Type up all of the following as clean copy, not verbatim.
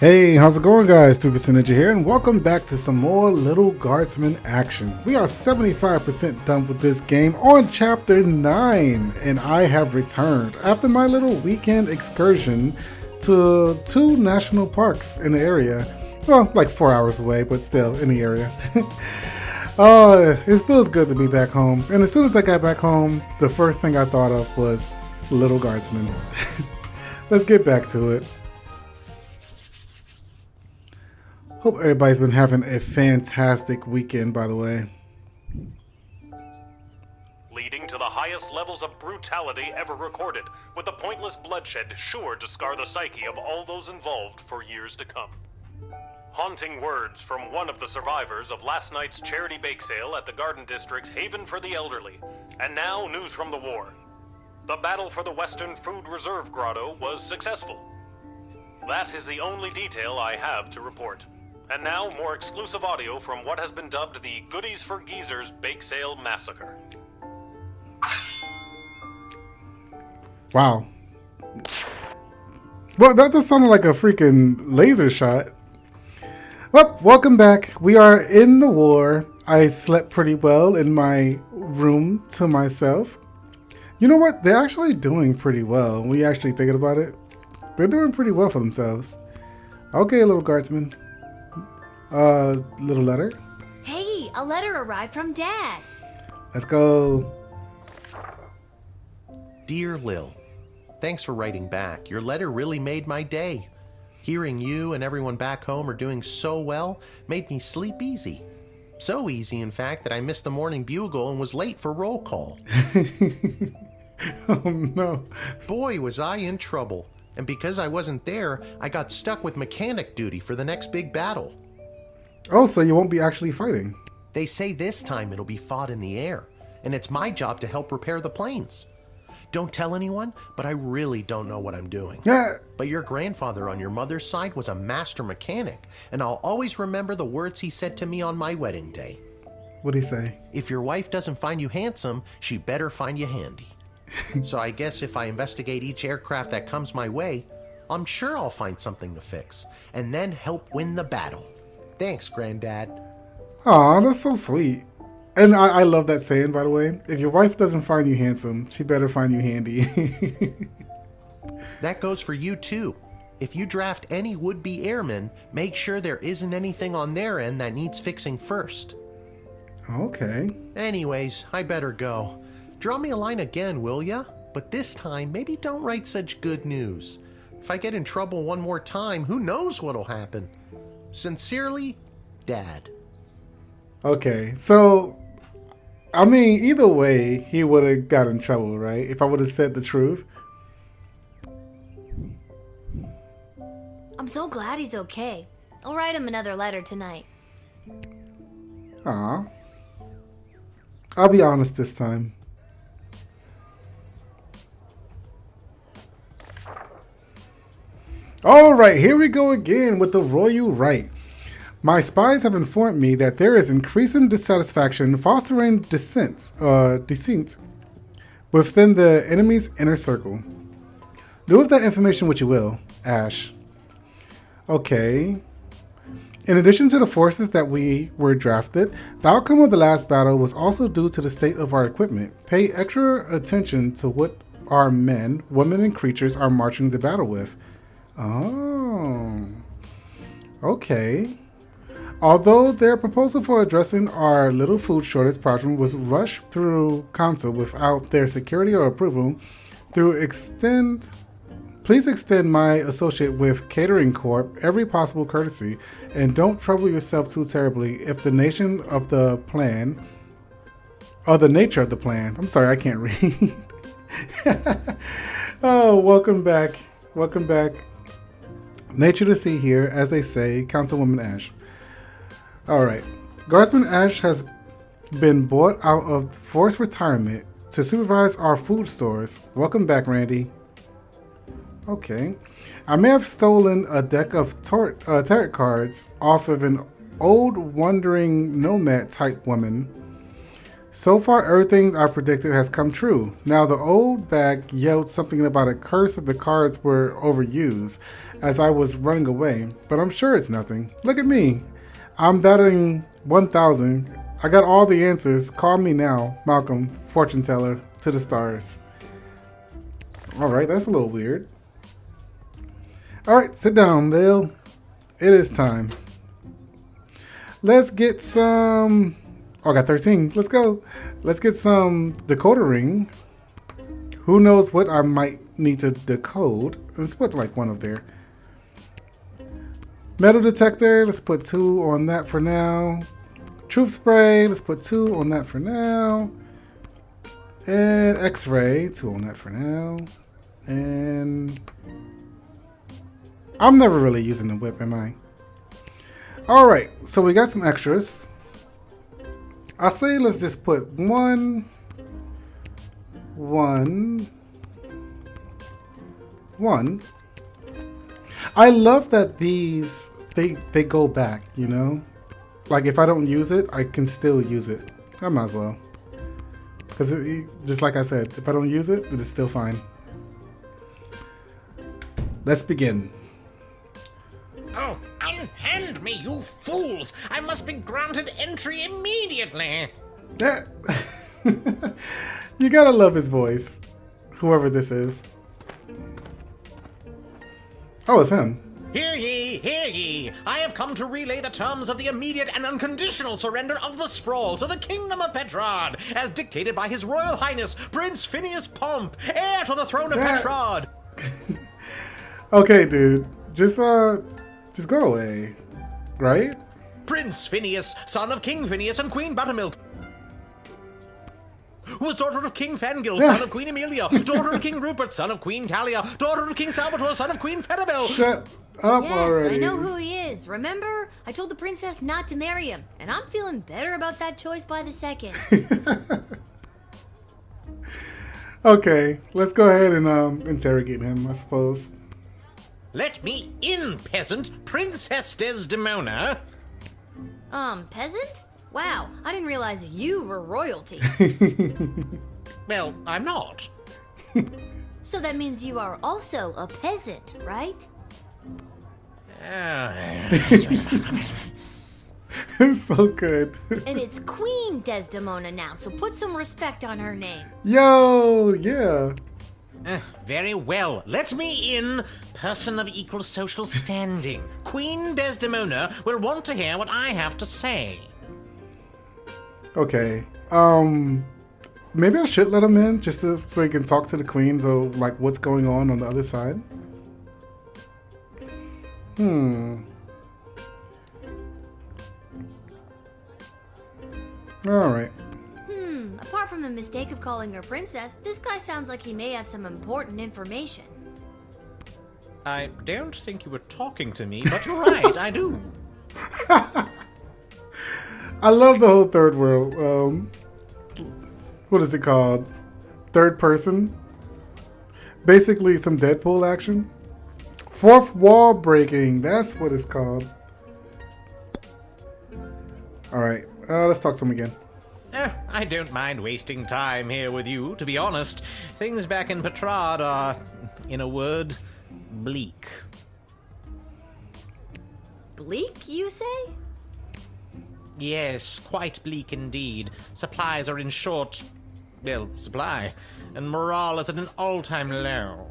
Hey, how's it going, guys? 2% Ninja here, and welcome back to some more Little Guardsman action. We are 75% done with this game on Chapter 9, and I have returned after my little weekend excursion to 2 national parks in the area. Well, like 4 hours away, but still in the area. It feels good to be back home, and as soon as I got back home, the first thing I thought of was Little Guardsman. Let's get back to it. Hope everybody's been having a fantastic weekend, by the way. Leading to the highest levels of brutality ever recorded, with the pointless bloodshed sure to scar the psyche of all those involved for years to come. Haunting words from one of the survivors of last night's charity bake sale at the Garden District's Haven for the Elderly. And now, news from the war. The battle for the Western Food Reserve Grotto was successful. That is the only detail I have to report. And now, more exclusive audio from what has been dubbed the Goodies for Geezers Bake Sale Massacre. Wow. Well, that just sounded like a freaking laser shot. Well, welcome back. We are in the war. I slept pretty well in my room to myself. You know what? They're actually doing pretty well. When you actually thinking about it, they're doing pretty well for themselves. Okay, little guardsman. Little letter. Hey, a letter arrived from Dad. Let's go. Dear Lil, thanks for writing back. Your letter really made my day. Hearing you and everyone back home are doing so well made me sleep easy. So easy, in fact, that I missed the morning bugle and was late for roll call. Oh no. Boy, was I in trouble. And because I wasn't there, I got stuck with mechanic duty for the next big battle. Oh, so you won't be actually fighting? They say this time it'll be fought in the air, and it's my job to help repair the planes. Don't tell anyone, but I really don't know what I'm doing. Yeah. But your grandfather on your mother's side was a master mechanic, and I'll always remember the words he said to me on my wedding day. What'd he say? If your wife doesn't find you handsome, she better find you handy. So I guess if I investigate each aircraft that comes my way, I'm sure I'll find something to fix, and then help win the battle. Thanks, Granddad. Aw, that's so sweet. And I love that saying, by the way. If your wife doesn't find you handsome, she better find you handy. That goes for you, too. If you draft any would-be airmen, make sure there isn't anything on their end that needs fixing first. Okay. Anyways, I better go. Draw me a line again, will ya? But this time, maybe don't write such good news. If I get in trouble one more time, who knows what'll happen? Sincerely, Dad. Okay, so, I mean, either way, he would have got in trouble, right? If I would have said the truth. I'm so glad he's okay. I'll write him another letter tonight. Aw. I'll be honest this time. Alright, here we go again with the Royal Right. My spies have informed me that there is increasing dissatisfaction fostering dissent within the enemy's inner circle. Do with that information what you will, Ash. Okay. In addition to the forces that we were drafted, the outcome of the last battle was also due to the state of our equipment. Pay extra attention to what our men, women, and creatures are marching to battle with. Oh. Okay. Although their proposal for addressing our little food shortage problem was rushed through council without their security or approval, please extend my associate with Catering Corp every possible courtesy, and don't trouble yourself too terribly if the nature of the plan. I'm sorry, I can't read. Oh, welcome back. Welcome back. Nature to see here, as they say, Councilwoman Ash. Alright. Guardsman Ash has been bought out of forced retirement to supervise our food stores. Welcome back, Randy. Okay. I may have stolen a deck of tarot cards off of an old wandering nomad type woman. So far, everything I predicted has come true. Now, the old bag yelled something about a curse if the cards were overused. as I was running away, but I'm sure it's nothing. Look at me. I'm batting 1,000. I got all the answers. Call me now, Malcolm, fortune teller to the stars. Alright, that's a little weird. Alright, sit down, Bill. It is time. Let's get some... Oh, I got 13. Let's go. Let's get some decoder ring. Who knows what I might need to decode. Let's put like one up there. Metal detector. Let's put 2 on that for now. Truth spray. Let's put 2 on that for now. And X-ray. 2 on that for now. And... I'm never really using the whip, am I? Alright, so we got some extras. I say let's just put 1. I love that these, they go back, you know? Like if I don't use it, I can still use it. I might as well. Because just like I said, if I don't use it, it is still fine. Let's begin. Oh, unhand me, you fools! I must be granted entry immediately! You gotta love his voice. Whoever this is. Oh, it's him. Hear ye, hear ye! I have come to relay the terms of the immediate and unconditional surrender of the Scrawl to the Kingdom of Petrod, as dictated by His Royal Highness, Prince Phineas Pomp, heir to the throne of Petrod! Okay, dude. Just go away. Right? Prince Phineas, son of King Phineas and Queen Buttermilk, who was daughter of King Fangil, son of Queen Amelia, daughter of King Rupert, son of Queen Talia, daughter of King Salvatore, son of Queen Fettabel. Shut up Yes, already. I know who he is. Remember? I told the princess not to marry him, and I'm feeling better about that choice by the second. Okay, let's go ahead and interrogate him, I suppose. Let me in, peasant, Princess Desdemona. Peasant? Wow, I didn't realize you were royalty. Well, I'm not. So that means you are also a peasant, right? It's so good. And it's Queen Desdemona now, so put some respect on her name. Yo, yeah. Very well. Let me in, person of equal social standing. Queen Desdemona will want to hear what I have to say. Okay. Maybe I should let him in just so he can talk to the queen. So, like, what's going on the other side? All right. Apart from the mistake of calling her princess, this guy sounds like he may have some important information. I don't think you were talking to me, but you're right, I do. I love the whole third world. What is it called? Third person. Basically, some Deadpool action. Fourth wall breaking. That's what it's called. All right. Let's talk to him again. I don't mind wasting time here with you, to be honest. Things back in Petrod are, in a word, bleak. Bleak, you say? Yes, quite bleak indeed. Supplies are in short, supply, and morale is at an all-time low.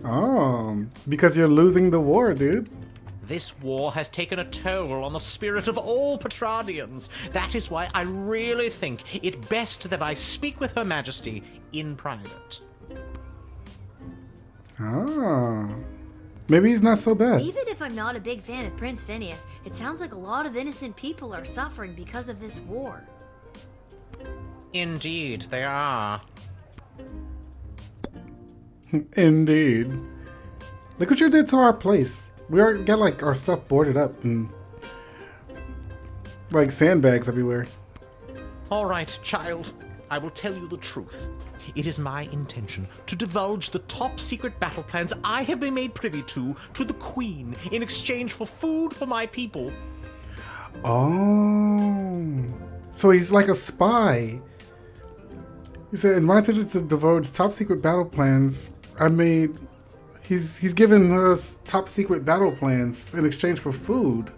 Oh, because you're losing the war, dude. This war has taken a toll on the spirit of all Petrodians. That is why I really think it best that I speak with Her Majesty in private. Ah, maybe he's not so bad. Even if I'm not a big fan of Prince Phineas, it sounds like a lot of innocent people are suffering because of this war. Indeed, they are. Indeed. Look what you did to our place. We already got like our stuff boarded up and like sandbags everywhere. All right, child. I will tell you the truth. It is my intention to divulge the top-secret battle plans I have been made privy to the Queen in exchange for food for my people. Oh, so he's like a spy. He said, "In my intention to divulge top-secret battle plans He's given us top secret battle plans in exchange for food.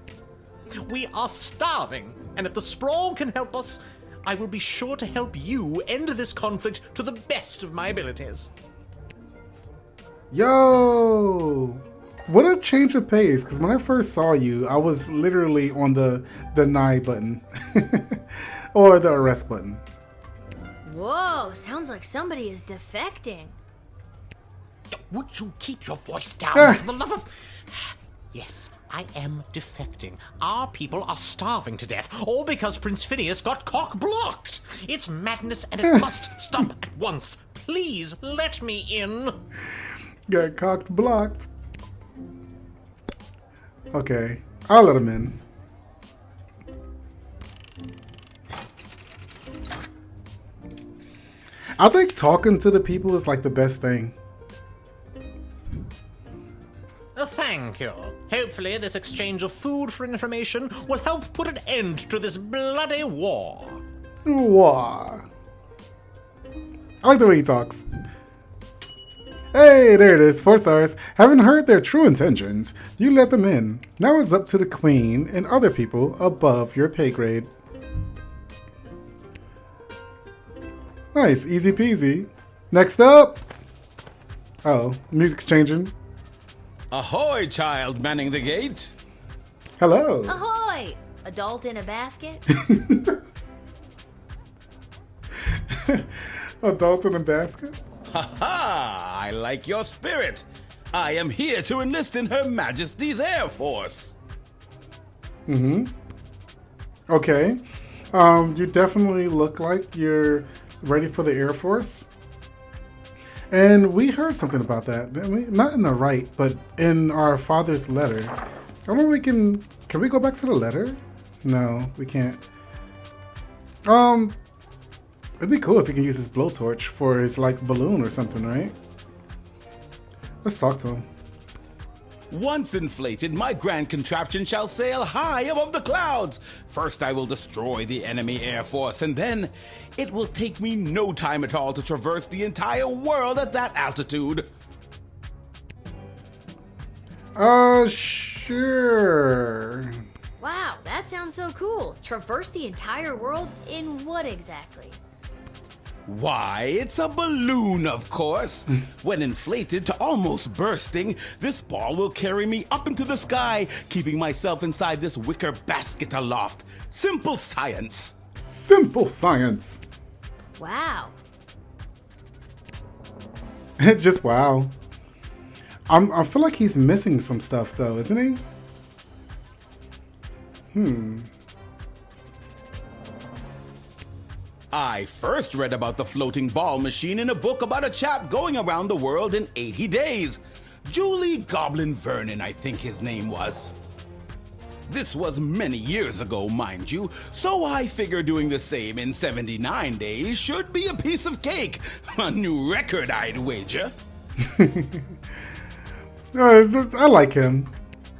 We are starving, and if the Scrawl can help us, I will be sure to help you end this conflict to the best of my abilities. Yo! What a change of pace, because when I first saw you, I was literally on the deny button. Or the arrest button. Whoa, sounds like somebody is defecting. Would you keep your voice down for the love of... Yes, I am defecting. Our people are starving to death, all because Prince Phineas got cock-blocked. It's madness and it must stop at once. Please let me in. Got cocked blocked. Okay, I'll let him in. I think talking to the people is like the best thing. Thank you. Hopefully this exchange of food for information will help put an end to this bloody war. Wah. I like the way he talks. Hey, there it is. 4 stars. Having heard their true intentions, you let them in. Now it's up to the queen and other people above your pay grade. Nice, easy peasy. Next up. Uh-oh, music's changing. Ahoy, child manning the gate. Hello. Ahoy! Adult in a basket? Adult in a basket? Ha ha! I like your spirit. I am here to enlist in Her Majesty's Air Force. Okay. You definitely look like you're ready for the Air Force. And we heard something about that, didn't we? Not in the right, but in our father's letter. I wonder if we can we go back to the letter? No, we can't. It'd be cool if he can use his blowtorch for his, like, balloon or something, right? Let's talk to him. Once inflated, my grand contraption shall sail high above the clouds. First I will destroy the enemy air force, and then it will take me no time at all to traverse the entire world at that altitude. Sure. Wow, that sounds so cool. Traverse the entire world in what exactly? Why, it's a balloon, of course. When inflated to almost bursting, this ball will carry me up into the sky, keeping myself inside this wicker basket aloft. Simple science. Simple science. Wow. Just wow. I feel like he's missing some stuff though, isn't he? I first read about the floating ball machine in a book about a chap going around the world in 80 days. Julie Goblin Vernon, I think his name was. This was many years ago, mind you, so I figure doing the same in 79 days should be a piece of cake. A new record, I'd wager. I like him.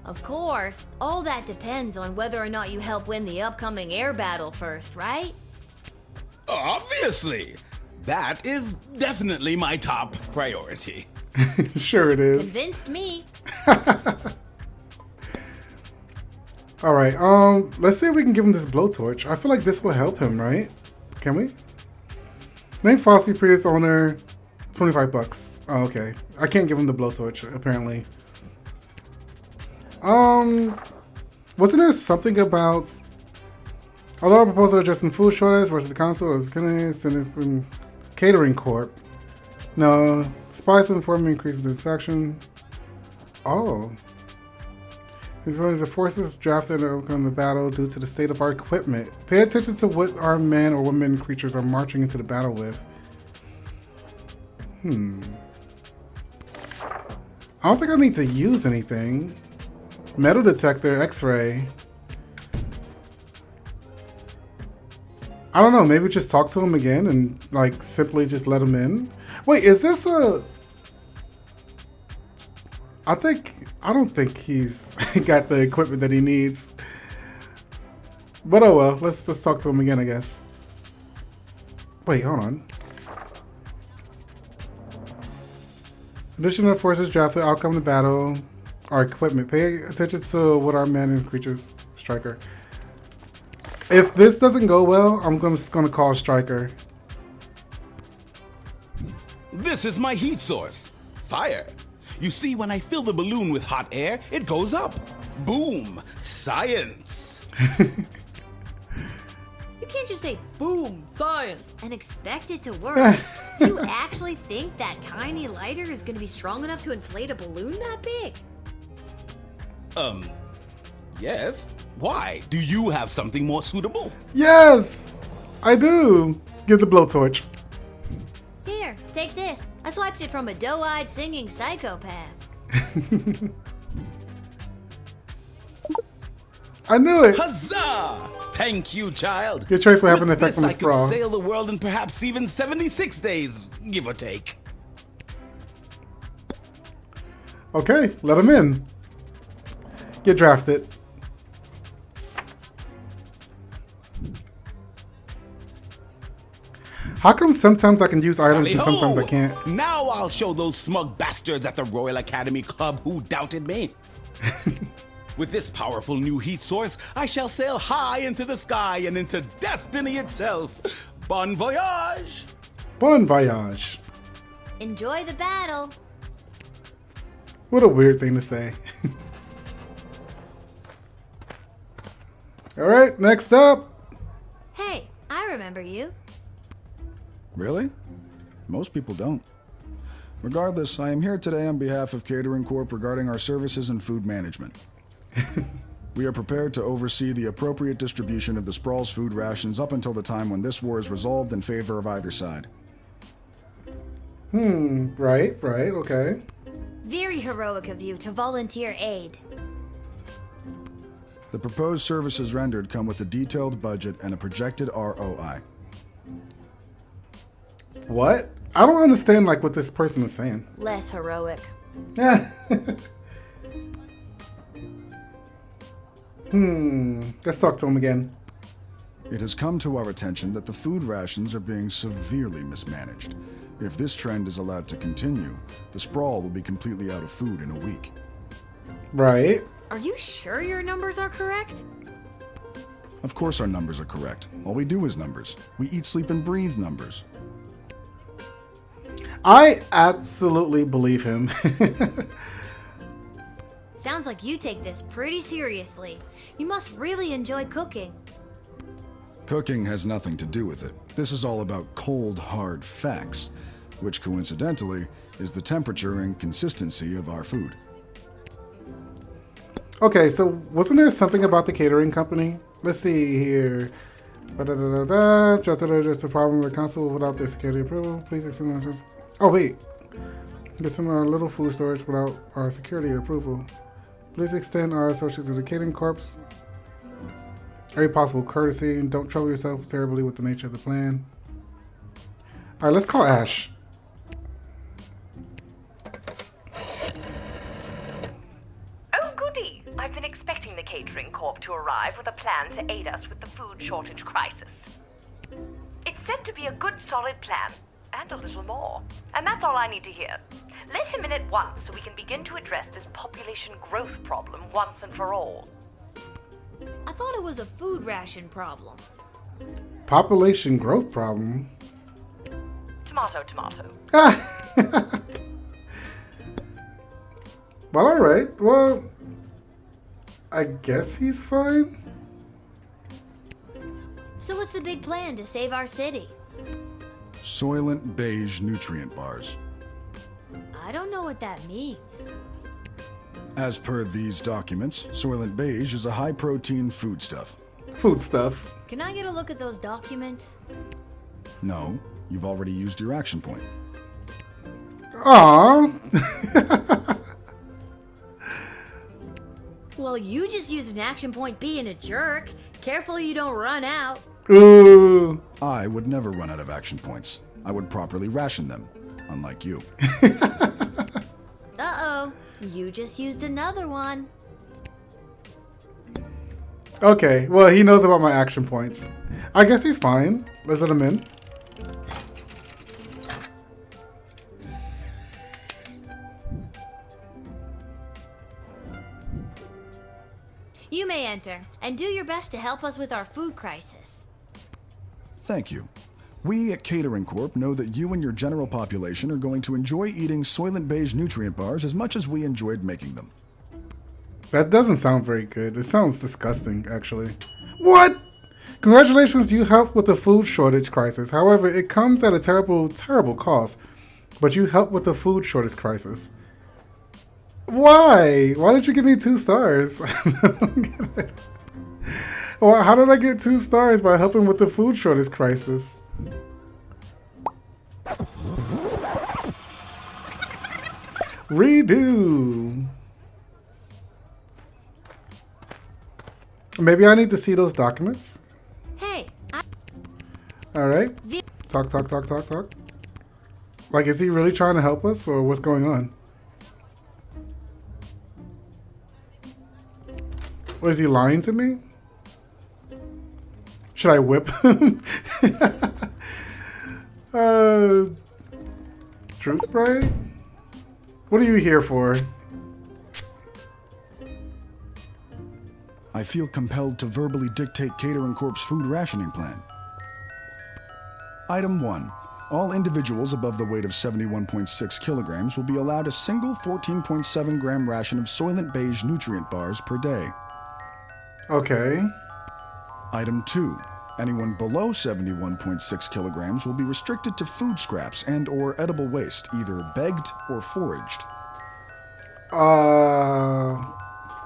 Of course, all that depends on whether or not you help win the upcoming air battle first, right? Obviously. That is definitely my top priority. Sure it is. Convinced me. All right, let's see if we can give him this blowtorch. I feel like this will help him, right? Can we? Name Fossey, previous owner, $25. Oh, okay. I can't give him the blowtorch, apparently. Wasn't there something about... Although a proposal addressing food shortage versus the council was catering corp. No, spies have informed me increasing satisfaction. Oh. The forces drafted in the battle due to the state of our equipment. Pay attention to what our men or women creatures are marching into the battle with. I don't think I need to use anything. Metal detector, X-ray. I don't know, maybe just talk to him again and, like, simply just let him in. Wait, is this a... I don't think he's got the equipment that he needs. But oh well, let's talk to him again, I guess. Wait, hold on. Additional forces drafted. Outcome of the battle. Our equipment. Pay attention to what our men and creatures. Striker. If this doesn't go well, I'm just gonna call Striker. This is my heat source. Fire. You see, when I fill the balloon with hot air, it goes up. Boom. Science. You can't just say, boom, science, and expect it to work. Do you actually think that tiny lighter is going to be strong enough to inflate a balloon that big? Yes. Why? Do you have something more suitable? Yes, I do. Give the blowtorch. Here, take this. I swiped it from a doe-eyed singing psychopath. I knew it. Huzzah! Thank you, child. Your choice will have an With effect this, on the I Scrawl. could sail the world in perhaps even 76 days, give or take. Okay, let him in. Get drafted. How come sometimes I can use items and sometimes I can't? Now I'll show those smug bastards at the Royal Academy Club who doubted me. With this powerful new heat source, I shall sail high into the sky and into destiny itself. Bon voyage! Bon voyage. Enjoy the battle. What a weird thing to say. All right, next up. Hey, I remember you. Really? Most people don't. Regardless, I am here today on behalf of Catering Corp regarding our services and food management. We are prepared to oversee the appropriate distribution of the Sprawl's food rations up until the time when this war is resolved in favor of either side. Right, okay. Very heroic of you to volunteer aid. The proposed services rendered come with a detailed budget and a projected ROI. What? I don't understand like what this person is saying. Less heroic. Yeah. Let's talk to him again. It has come to our attention that the food rations are being severely mismanaged. If this trend is allowed to continue, the Sprawl will be completely out of food in a week. Right. Are you sure your numbers are correct? Of course our numbers are correct. All we do is numbers. We eat, sleep, and breathe numbers. I absolutely believe him. Sounds like you take this pretty seriously. You must really enjoy cooking. Cooking has nothing to do with it. This is all about cold, hard facts, which coincidentally is the temperature and consistency of our food. Okay, so wasn't there something about the catering company? Let's see here. Just a problem with the council without their security approval. Please extend myself. Oh wait, get some little food stores without our security approval. Please extend our associates to the catering corps every possible courtesy, and don't trouble yourself terribly with the nature of the plan. All right, let's call Ash. Oh, goody! I've been expecting the Catering Corp to arrive with a plan to aid us with the food shortage crisis. It's said to be a good, solid plan, and a little more. And that's all I need to hear. Let him in at once so we can begin to address this population growth problem once and for all. I thought it was a food ration problem. Population growth problem. Tomato, tomato. Well, all right. Well, I guess he's fine. So what's the big plan to save our city? Soylent Beige nutrient bars. I don't know what that means. As per these documents, Soylent Beige is a high-protein foodstuff. Food stuff. Can I get a look at those documents? No, you've already used your action point. Aww. Well, you just used an action point being a jerk. Careful you don't run out. Ooh. I would never run out of action points. I would properly ration them, unlike you. Uh-oh. You just used another one. Okay, well, he knows about my action points. I guess he's fine. Let's let him in. You may enter, and do your best to help us with our food crisis. Thank you. We at Catering Corp know that you and your general population are going to enjoy eating Soylent Beige nutrient bars as much as we enjoyed making them. That doesn't sound very good. It sounds disgusting, actually. What? Congratulations, you helped with the food shortage crisis. However, it comes at a terrible, terrible cost. But you helped with the food shortage crisis. Why? Why did you give me 2 stars? I don't get it. Well, how did I get 2 stars by helping with the food shortage crisis? Redo. Maybe I need to see those documents. Hey, All right. Talk. Like, is he really trying to help us, or what's going on? Was he lying to me? Should I whip him? True spray? What are you here for? I feel compelled to verbally dictate Catering Corp's food rationing plan. Item 1. All individuals above the weight of 71.6 kilograms will be allowed a single 14.7 gram ration of Soylent Beige nutrient bars per day. Okay. Item 2. Anyone below 71.6 kilograms will be restricted to food scraps and/or edible waste, either begged or foraged.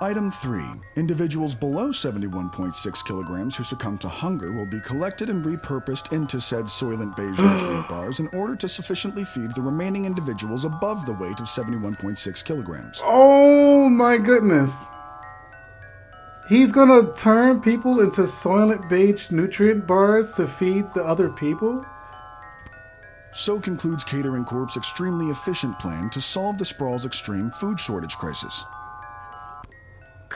Item 3. Individuals below 71.6 kilograms who succumb to hunger will be collected and repurposed into said Soylent Beige nutrient bars in order to sufficiently feed the remaining individuals above the weight of 71.6 kilograms. Oh my goodness. He's gonna turn people into Soylent Beige nutrient bars to feed the other people? So concludes Catering Corp's extremely efficient plan to solve the Sprawl's extreme food shortage crisis.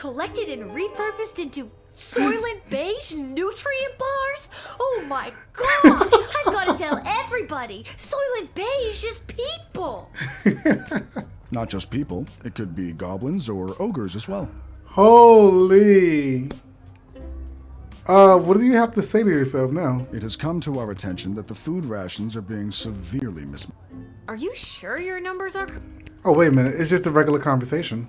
collected and repurposed into Soylent Beige nutrient bars? Oh my god! I've got to tell everybody! Soylent Beige is people! Not just people, it could be goblins or ogres as well. Holy! What do you have to say to yourself now? It has come to our attention that the food rations are being severely Are you sure your numbers are... Oh, wait a minute. It's just a regular conversation.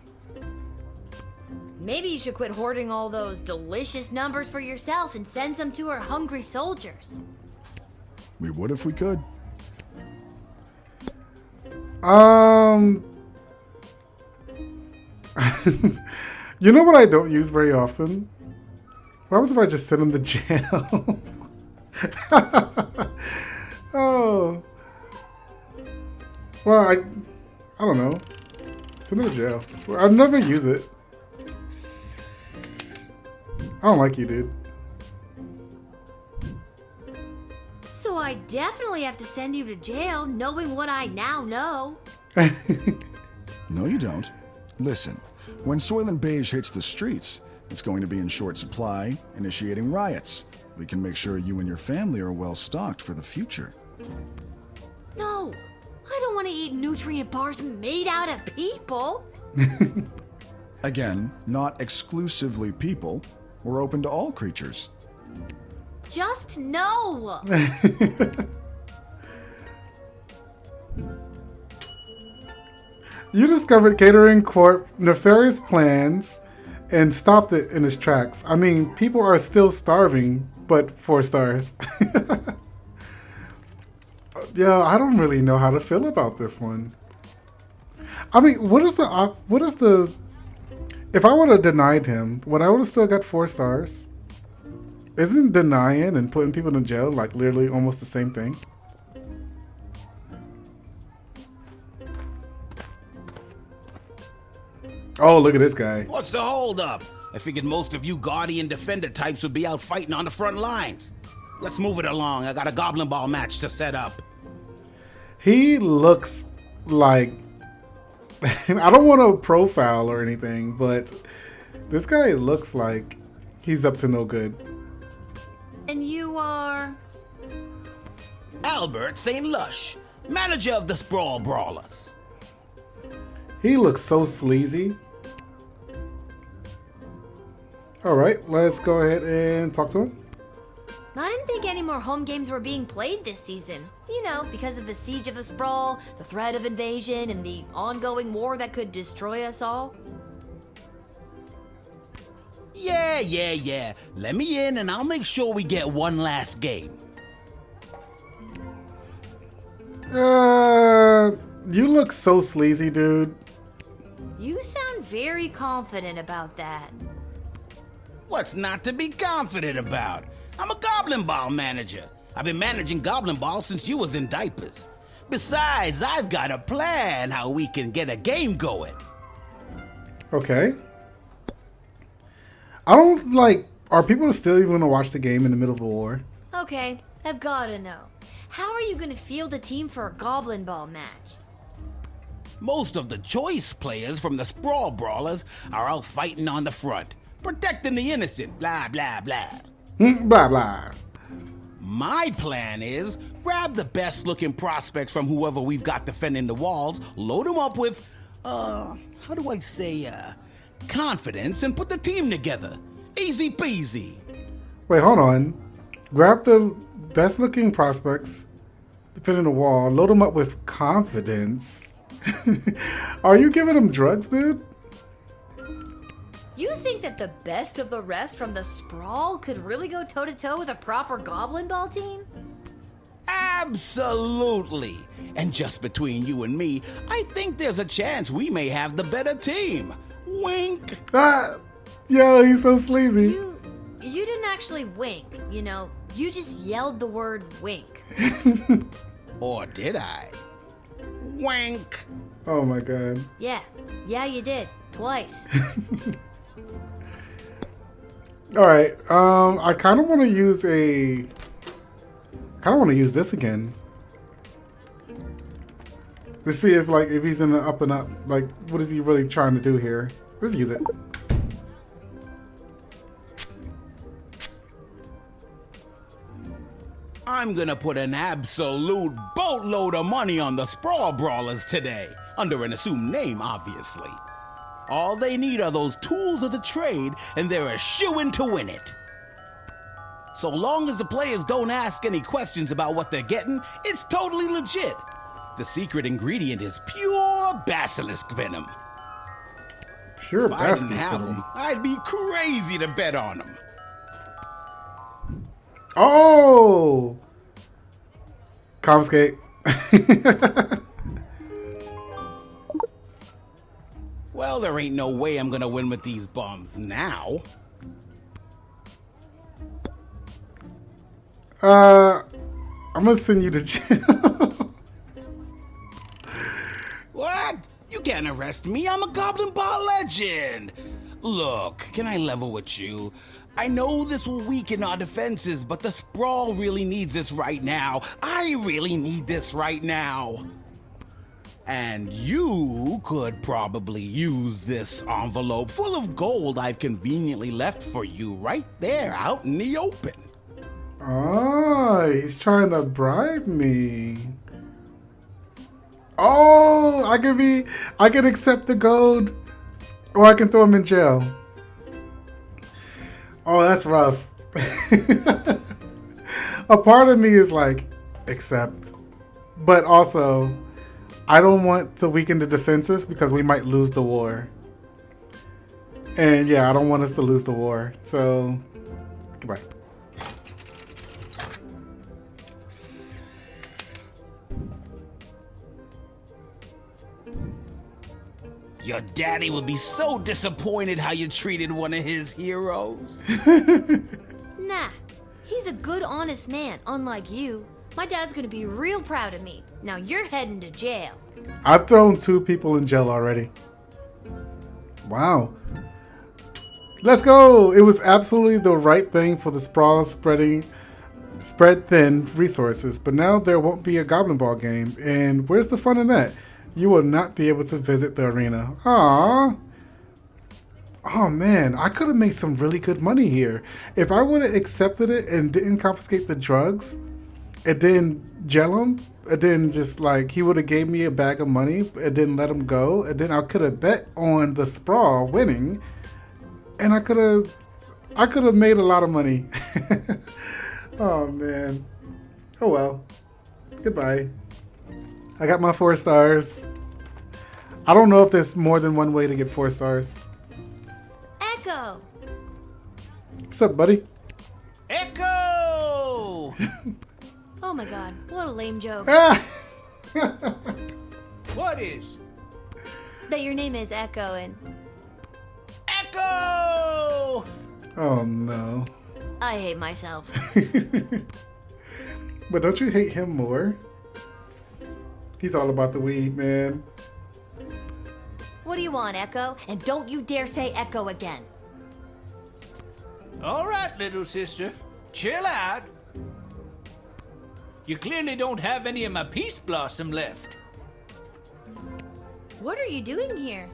Maybe you should quit hoarding all those delicious numbers for yourself and send some to our hungry soldiers. We would if we could. You know what I don't use very often? What happens if I just send him to jail? Oh. Well, I don't know. Send him to jail. I'd never use it. I don't like you, dude. So I definitely have to send you to jail, knowing what I now know. No, you don't. Listen, when Soylent Beige hits the streets, it's going to be in short supply, initiating riots. We can make sure you and your family are well stocked for the future. No, I don't want to eat nutrient bars made out of people. Again, not exclusively people. We're open to all creatures. Just no. You discovered Catering Corp nefarious plans and stopped it in its tracks. I mean, people are still starving, but 4 stars. Yeah, I don't really know how to feel about this one. I mean, what is the, if I would have denied him, would I would have still got 4 stars? Isn't denying and putting people in jail like literally almost the same thing? Oh, look at this guy. What's the holdup? I figured most of you Guardian Defender types would be out fighting on the front lines. Let's move it along. I got a Goblin Ball match to set up. He looks like... I don't want to profile or anything, but this guy looks like he's up to no good. And you are... Albert St. Lush, manager of the Scrawl Brawlers. He looks so sleazy. All right, let's go ahead and talk to him. I didn't think any more home games were being played this season. You know, because of the siege of the Sprawl, the threat of invasion, and the ongoing war that could destroy us all. Yeah. Let me in and I'll make sure we get one last game. You look so sleazy, dude. You sound very confident about that. What's not to be confident about? I'm a Goblin Ball manager. I've been managing Goblin Ball since you was in diapers. Besides, I've got a plan how we can get a game going. Okay. I don't like. Are people still even gonna watch the game in the middle of a war? Okay, I've gotta know. How are you gonna field a team for a Goblin Ball match? Most of the choice players from the Sprawl Brawlers are out fighting on the front, protecting the innocent, blah, blah, blah. Blah blah. My plan is grab the best looking prospects from whoever we've got defending the walls, load them up with, how do I say, confidence, and put the team together. Easy peasy. Wait, hold on. Grab the best looking prospects, defending the wall, load them up with confidence. Are you giving them drugs, dude? You think that the best of the rest from the Sprawl could really go toe-to-toe with a proper Goblin Ball team? Absolutely. And just between you and me, I think there's a chance we may have the better team. Wink. Ah, yo, he's so sleazy. You didn't actually wink, you know. You just yelled the word wink. Or did I? Wink. Oh my god. Yeah, you did. Twice. All right. I kind of want to use this again. To see if he's in the up and up. Like, what is he really trying to do here? Let's use it. I'm gonna put an absolute boatload of money on the Sprawl Brawlers today. Under an assumed name, obviously. All they need are those tools of the trade, and they're a shoo-in to win it. So long as the players don't ask any questions about what they're getting, it's totally legit. The secret ingredient is pure basilisk venom. Pure If I didn't basket have venom. them, I'd be crazy to bet on them. Oh! Confiscate. Well, there ain't no way I'm gonna win with these bombs now. I'm gonna send you to jail. What? You can't arrest me. I'm a Goblin Ball legend. Look, can I level with you? I know this will weaken our defenses, but the Sprawl really needs this right now. I really need this right now. And you could probably use this envelope full of gold I've conveniently left for you right there out in the open. Oh, he's trying to bribe me. Oh, I can accept the gold, or I can throw him in jail. Oh, that's rough. A part of me is like, accept. But also, I don't want to weaken the defenses because we might lose the war. And yeah, I don't want us to lose the war. So, goodbye. Your daddy would be so disappointed how you treated one of his heroes. Nah, he's a good, honest man, unlike you. My dad's gonna be real proud of me. Now you're heading to jail. I've thrown 2 people in jail already. Wow. Let's go! It was absolutely the right thing for the Sprawl spread thin resources, but now there won't be a Goblin Ball game, and where's the fun in that? You will not be able to visit the arena. Aww. Oh man, I could have made some really good money here. If I would have accepted it and didn't confiscate the drugs, and then jail him, and then just like he would have gave me a bag of money and then let him go, and then I could have bet on the Sprawl winning, and I could have I could have made a lot of money. Oh, man. Oh, well. Goodbye. I got my 4 stars. I don't know if there's more than one way to get 4 stars. Echo! What's up, buddy? Echo! Oh my god, what a lame joke. Ah! What is? That your name is Echo and Echo! Oh, no. I hate myself. But don't you hate him more? He's all about the weed, man. What do you want, Echo? And don't you dare say Echo again. All right, little sister. Chill out. You clearly don't have any of my peace blossom left. What are you doing here?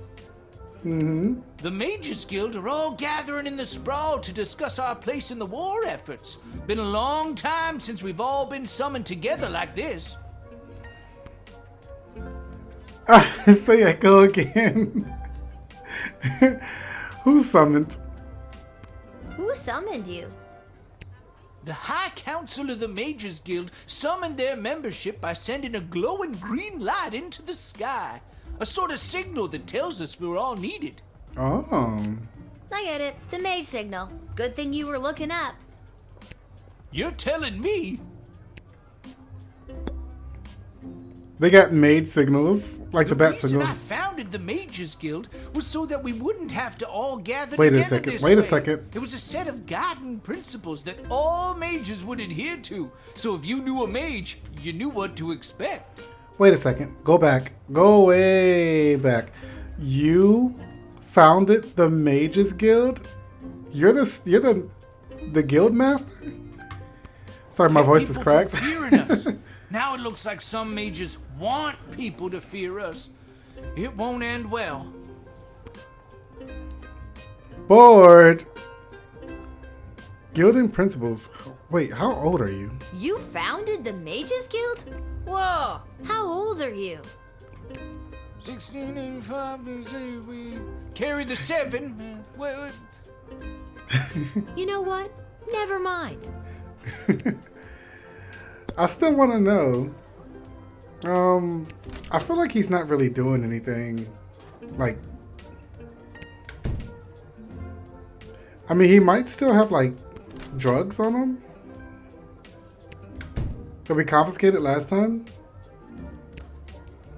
The Mages Guild are all gathering in the Scrawl to discuss our place in the war efforts. Been a long time since we've all been summoned together like this. Say Echo again. Who summoned? Who summoned you? The High Council of the Mages Guild summoned their membership by sending a glowing green light into the sky. A sort of signal that tells us we're all needed. Oh. I get it. The mage signal. Good thing you were looking up. You're telling me? They got made signals, like the bat reason signal. I founded the Mages Guild was so that we wouldn't have to all gather Wait a together second, this wait a way. second. It was a set of guiding principles that all mages would adhere to. So if you knew a mage, you knew what to expect. Wait a second. Go back. Go way back. You founded the Mages Guild? You're the guild master? Sorry, my voice is People cracked. from fearing us. Now it looks like some mages want people to fear us. It won't end well. Bored. Guilding principles. Wait, how old are you? You founded the Mages Guild? Whoa, how old are you? 1685, they say we carry the 7. Well, You know what? Never mind. I still want to know. I feel like he's not really doing anything. Like, I mean, he might still have like drugs on him that we confiscated last time.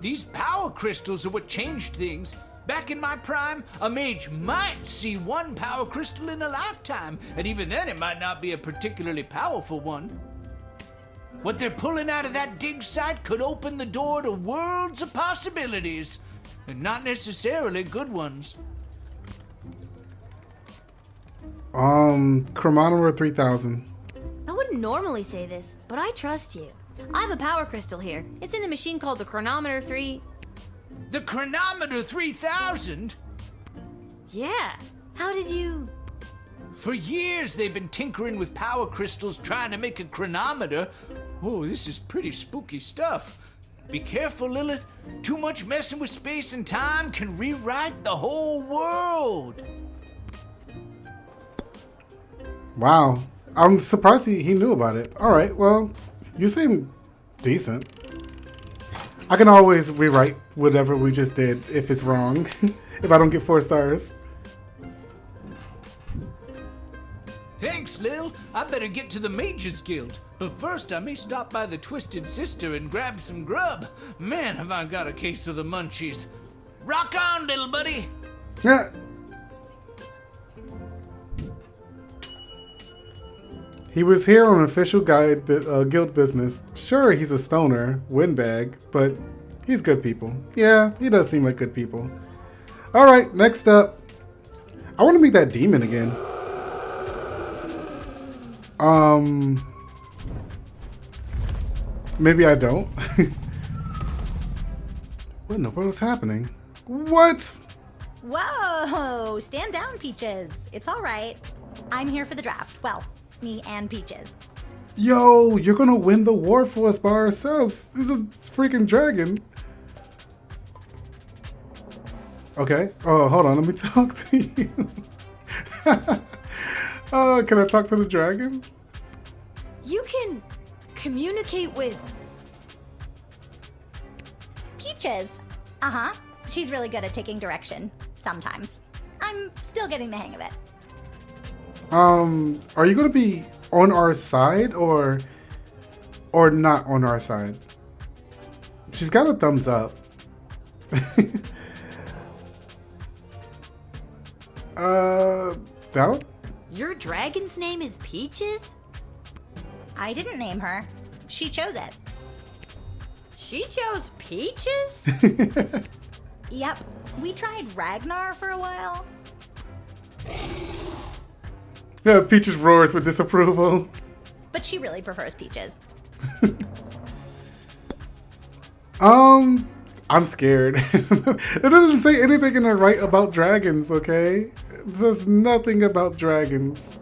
these power crystals are what changed things. Back in my prime, a mage might see one power crystal in a lifetime, and even then it might not be a particularly powerful one. What they're pulling out of that dig site could open the door to worlds of possibilities, and not necessarily good ones. Chronometer 3000. I wouldn't normally say this, but I trust you. I have a power crystal here. It's in a machine called the Chronometer 3. The Chronometer 3000? Yeah. How did you... For years they've been tinkering with power crystals trying to make a chronometer. Oh, this is pretty spooky stuff. Be careful, Lilith. Too much messing with space and time can rewrite the whole world. Wow. I'm surprised he knew about it. Alright, well, you seem decent. I can always rewrite whatever we just did if it's wrong. If I don't get 4 stars. Thanks, Lil. I better get to the Mages Guild. But first, I may stop by the Twisted Sister and grab some grub. Man, have I got a case of the munchies. Rock on, little buddy. Yeah. He was here on official guild business. Sure, he's a stoner, windbag, but he's good people. Yeah, he does seem like good people. Alright, next up. I want to meet that demon again. Maybe I don't. What in the world is happening? What? Whoa! Stand down, Peaches. It's all right. I'm here for the draft. Well, me and Peaches. Yo, you're gonna win the war for us by ourselves. This is a freaking dragon. Okay. Oh, hold on. Let me talk to you. Oh, can I talk to the dragon? You can communicate with... Peaches. Uh-huh. She's really good at taking direction. Sometimes. I'm still getting the hang of it. Are you gonna be on our side or not on our side? She's got a thumbs up. Doubt? Your dragon's name is Peaches? I didn't name her. She chose it. She chose Peaches? Yep. We tried Ragnar for a while. Yeah, Peaches roars with disapproval. But she really prefers Peaches. I'm scared. It doesn't say anything in the right about dragons, okay? It says nothing about dragons.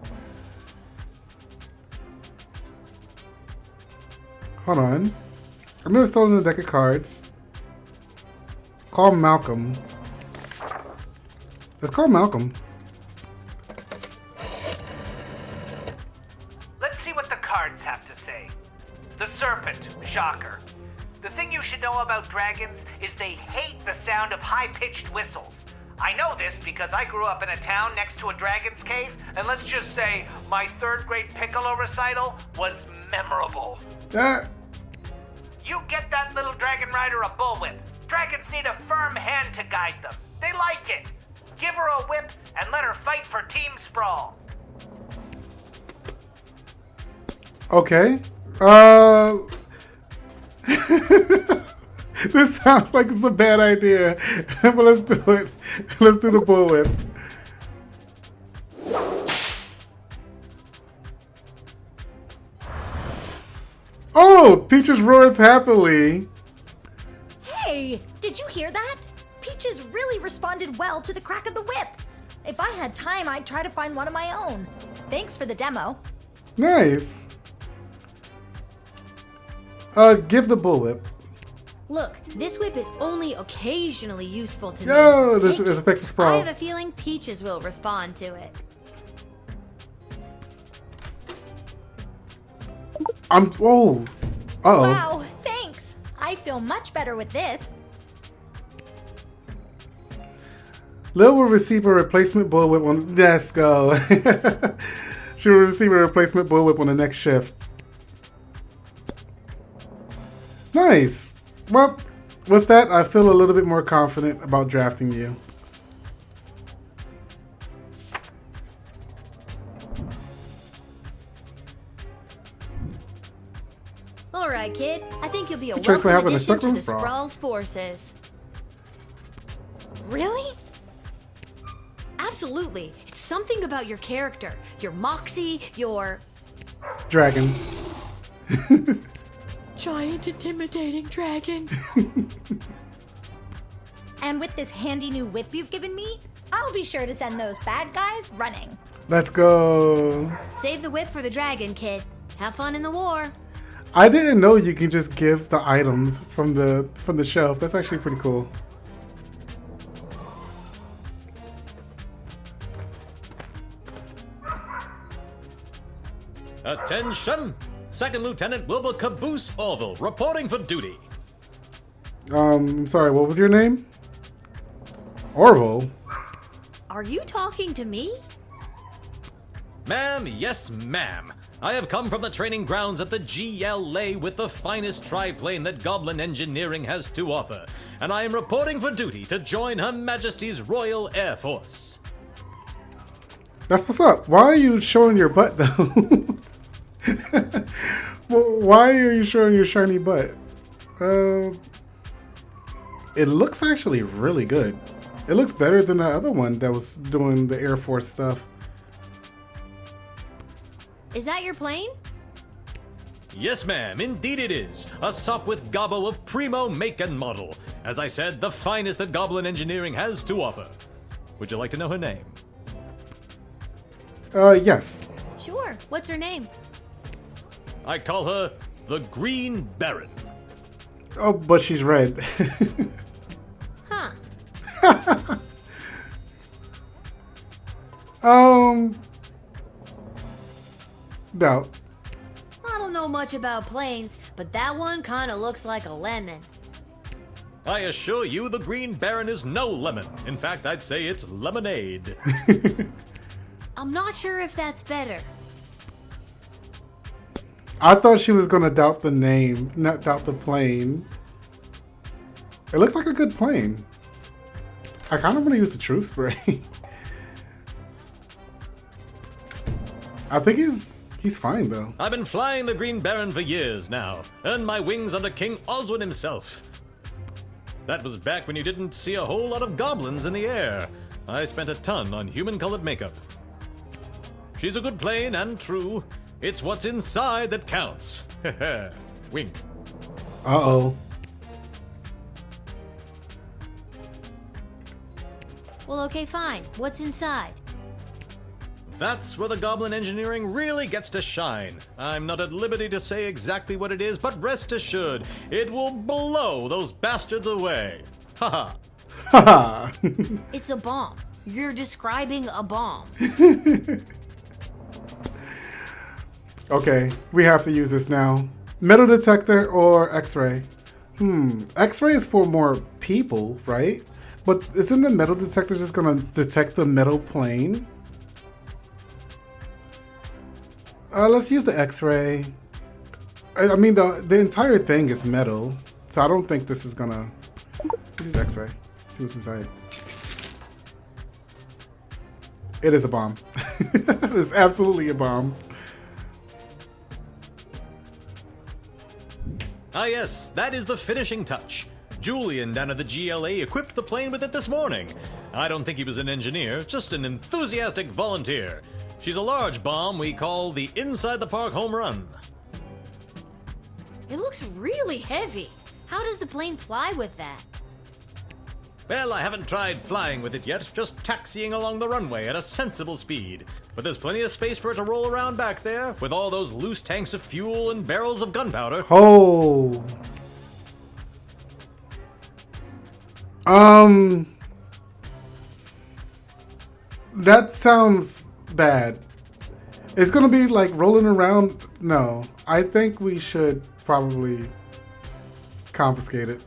Hold on. I'm gonna start in a deck of cards. Call Malcolm. Let's call Malcolm. Let's see what the cards have to say. The Serpent, shocker. The thing you should know about dragons is they hate the sound of high-pitched whistles. I know this because I grew up in a town next to a dragon's cave, and let's just say my third-grade Piccolo recital was memorable. You get that little dragon rider a bullwhip. Dragons need a firm hand to guide them. They like it. Give her a whip and let her fight for Team Scrawl. Okay. This sounds like it's a bad idea, but let's do it. Let's do the bullwhip. Oh, Peaches roars happily. Hey, did you hear that? Peaches really responded well to the crack of the whip. If I had time, I'd try to find one of my own. Thanks for the demo. Nice. Give the bullwhip. Look, this whip is only occasionally useful to Yo, me. this Take it. affects the I sprawl. have a feeling Peaches will respond to it. Whoa. Uh-oh. Wow, thanks. I feel much better with this. Lil will receive a replacement bullwhip on. Let's go. She will receive a replacement bullwhip on the next shift. Nice. Well, with that, I feel a little bit more confident about drafting you. All right, kid. I think you'll be a Good choice by welcome having a addition to circle the sprawl. Scrawl's forces. Really? Absolutely. It's something about your character, your moxie, your Dragon. giant intimidating dragon. And with this handy new whip you've given me, I'll be sure to send those bad guys running. Let's go. Save the whip for the dragon, kid. Have fun in the war. I didn't know you can just give the items from the shelf. That's actually pretty cool. Attention! Second Lieutenant Wilbur Caboose Orville reporting for duty. I'm sorry, what was your name? Orville? Are you talking to me? Ma'am, yes, ma'am. I have come from the training grounds at the GLA with the finest triplane that Goblin Engineering has to offer, and I am reporting for duty to join Her Majesty's Royal Air Force. That's what's up. Why are you showing your butt, though? Well, why are you showing your shiny butt? It looks actually really good. It looks better than the other one that was doing the Air Force stuff. Is that your plane? Yes, ma'am, indeed it is. A sup with gobbo of primo make and model. As I said, the finest that Goblin Engineering has to offer. Would you like to know her name? Yes. Sure. What's her name? I call her the Green Baron. Oh, but she's red. Huh. Doubt. I don't know much about planes, but that one kind of looks like a lemon. I assure you the Green Baron is no lemon. In fact, I'd say it's lemonade. I'm not sure if that's better. I thought she was gonna doubt the name, not doubt the plane. It looks like a good plane. I kind of want to use the truth spray. I think he's fine though. I've been flying the Green Baron for years now. Earned my wings under King Oswin himself. That was back when you didn't see a whole lot of goblins in the air. I spent a ton on human-colored makeup. She's a good plane and true. It's what's inside that counts. Wink. Uh-oh. Well, okay, fine. What's inside? That's where the goblin engineering really gets to shine. I'm not at liberty to say exactly what it is, but rest assured, it will blow those bastards away. Haha. Haha. It's a bomb. You're describing a bomb. Okay, we have to use this now. Metal detector or X-ray? X-ray is for more people, right? But isn't the metal detector just gonna detect the metal plane? Let's use the X-ray. I mean, the entire thing is metal, so I don't think this is gonna... Use X-ray. See what's inside. It is a bomb. It's absolutely a bomb. Ah yes, that is the finishing touch. Julian down at the GLA equipped the plane with it this morning. I don't think he was an engineer, just an enthusiastic volunteer. She's a large bomb we call the Inside the Park Home Run. It looks really heavy. How does the plane fly with that? Well, I haven't tried flying with it yet, just taxiing along the runway at a sensible speed. But there's plenty of space for it to roll around back there, with all those loose tanks of fuel and barrels of gunpowder. Oh. That sounds bad. It's gonna be like rolling around. No, I think we should probably confiscate it.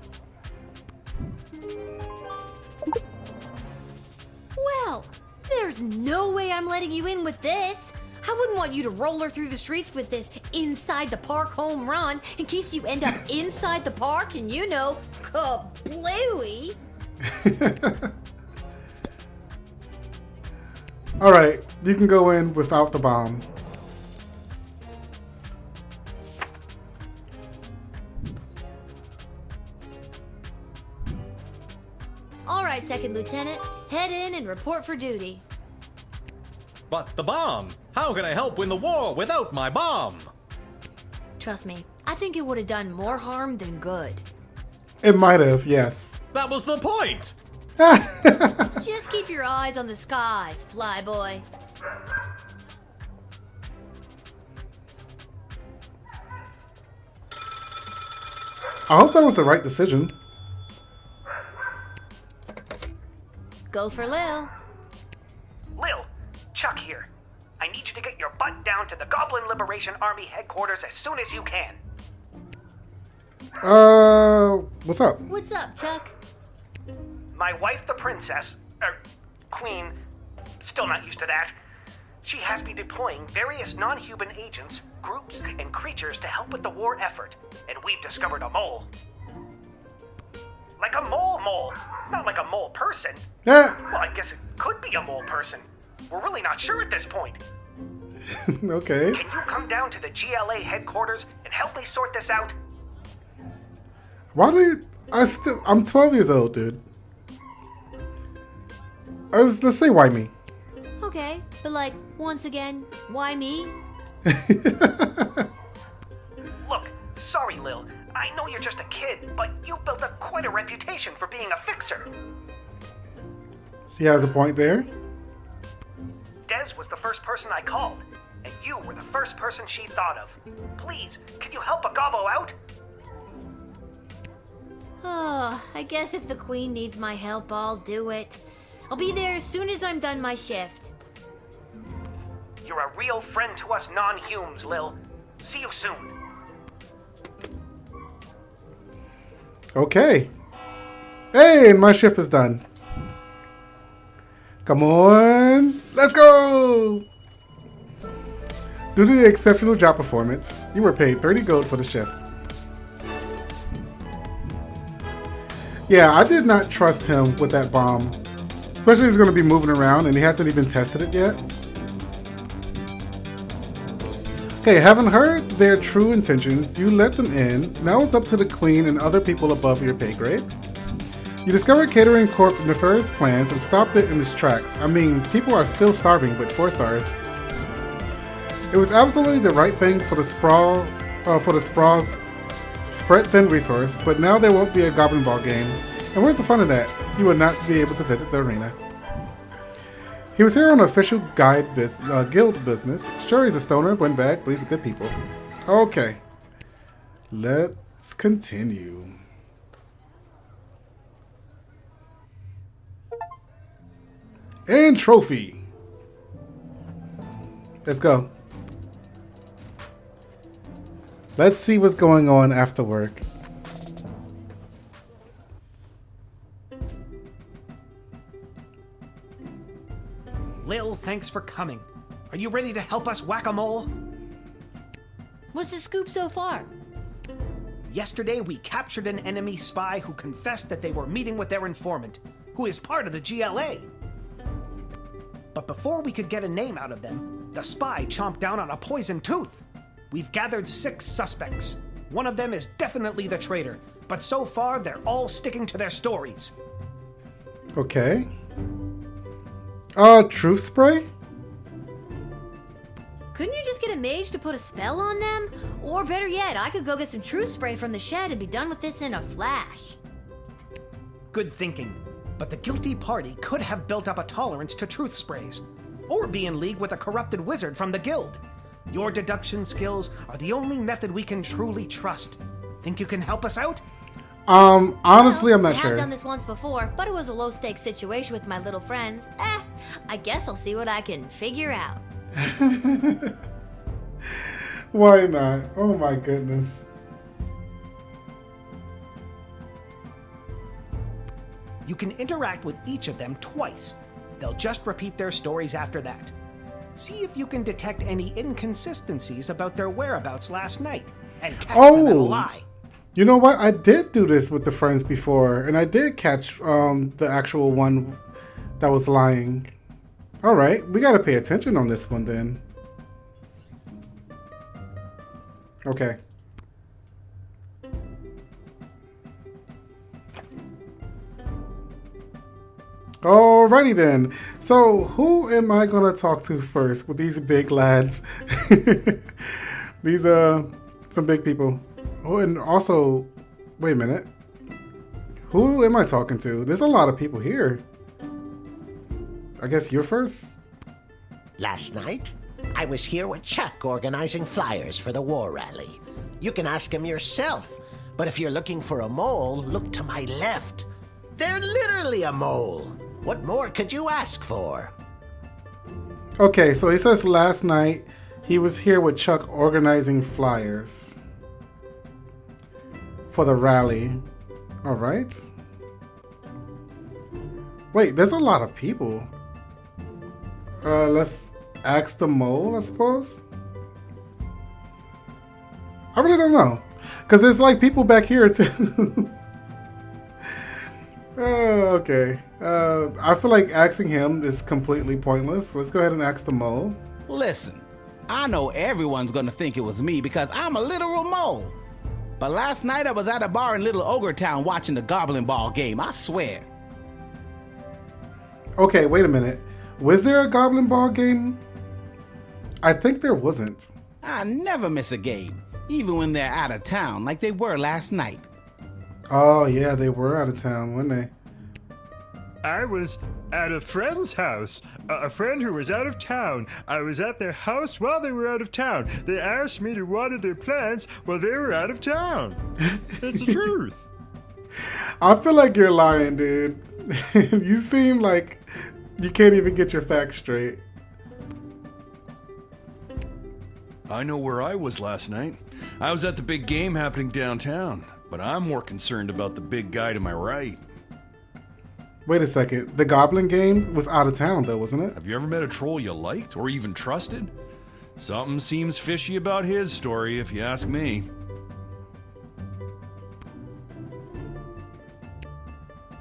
Well, there's no way I'm letting you in with this. I wouldn't want you to roll her through the streets with this inside the park home run in case you end up inside the park and, you know, kablooey. All right, you can go in without the bomb. All right, Second Lieutenant, head in and report for duty. But the bomb! How can I help win the war without my bomb? Trust me, I think it would have done more harm than good. It might have, yes. That was the point! Just keep your eyes on the skies, flyboy. I hope that was the right decision. Go for Lil. Lil, Chuck here. I need you to get your butt down to the Goblin Liberation Army headquarters as soon as you can. What's up? What's up, Chuck? My wife, the princess, queen, still not used to that. She has me deploying various non-human agents, groups, and creatures to help with the war effort. And we've discovered a mole. Like a mole. Not like a mole person. Yeah. Well, I guess it could be a mole person. We're really not sure at this point. Okay. Can you come down to the GLA headquarters and help me sort this out? Why do you... I'm 12 years old, dude. Let's say why me? Okay, but like, once again, why me? Look, sorry, Lil. I know you're just a kid, but you've built up quite a reputation for being a fixer. She has a point there. Des was the first person I called, and you were the first person she thought of. Please, can you help a gobbo out? Oh, I guess if the queen needs my help, I'll do it. I'll be there as soon as I'm done my shift. You're a real friend to us non-humes, Lil. See you soon. Okay. Hey, and my shift is done. Come on. Let's go. Due to the exceptional job performance, you were paid 30 gold for the shift. Yeah, I did not trust him with that bomb. Especially he's going to be moving around and he hasn't even tested it yet. Okay, having heard their true intentions, you let them in. Now it's up to the queen and other people above your pay grade. You discovered Catering Corp's nefarious plans and stopped it in its tracks. I mean, people are still starving with 4 stars. It was absolutely the right thing for the Sprawl's spread thin resource, but now there won't be a Goblin Ball game. And where's the fun of that? You will not be able to visit the arena. He was here on official guild business. Sure, he's a stoner, windbag, but he's a good people. Okay. Let's continue. And trophy. Let's go. Let's see what's going on after work. Lil, thanks for coming. Are you ready to help us whack-a-mole? What's the scoop so far? Yesterday, we captured an enemy spy who confessed that they were meeting with their informant, who is part of the GLA. But before we could get a name out of them, the spy chomped down on a poisoned tooth. We've gathered 6 suspects. One of them is definitely the traitor, but so far they're all sticking to their stories. Okay. Truth spray? Couldn't you just get a mage to put a spell on them? Or better yet, I could go get some truth spray from the shed and be done with this in a flash. Good thinking. But the guilty party could have built up a tolerance to truth sprays, or be in league with a corrupted wizard from the guild. Your deduction skills are the only method we can truly trust. Think you can help us out? Honestly, I'm not sure. I've done this once before, but it was a low-stakes situation with my little friends. I guess I'll see what I can figure out. Why not? Oh my goodness. You can interact with each of them twice. They'll just repeat their stories after that. See if you can detect any inconsistencies about their whereabouts last night, and catch them in a lie. You know what? I did do this with the friends before, and I did catch the actual one that was lying. All right, we got to pay attention on this one then. Okay. Alrighty then. So who am I gonna talk to first with these big lads? These some big people. Oh, and also, wait a minute. Who am I talking to? There's a lot of people here. I guess you're first? Last night, I was here with Chuck organizing flyers for the war rally. You can ask him yourself, but if you're looking for a mole, look to my left. They're literally a mole. What more could you ask for? Okay, so he says last night he was here with Chuck organizing flyers for the rally. All right. Wait, there's a lot of people. Let's ask the mole, I suppose. I really don't know, because there's like people back here too. Okay. I feel like asking him is completely pointless. Let's go ahead and ask the mole. Listen, I know everyone's gonna think it was me because I'm a literal mole. But last night I was at a bar in Little Ogre Town watching the Goblin Ball game, I swear. Okay, wait a minute. Was there a Goblin Ball game? I think there wasn't. I never miss a game, even when they're out of town like they were last night. Oh yeah, they were out of town, weren't they? I was at a friend's house. A friend who was out of town. I was at their house while they were out of town. They asked me to water their plants while they were out of town. It's the truth. I feel like you're lying, dude. You seem like you can't even get your facts straight. I know where I was last night. I was at the big game happening downtown, but I'm more concerned about the big guy to my right. Wait a second. The Goblin game was out of town, though, wasn't it? Have you ever met a troll you liked or even trusted? Something seems fishy about his story, if you ask me.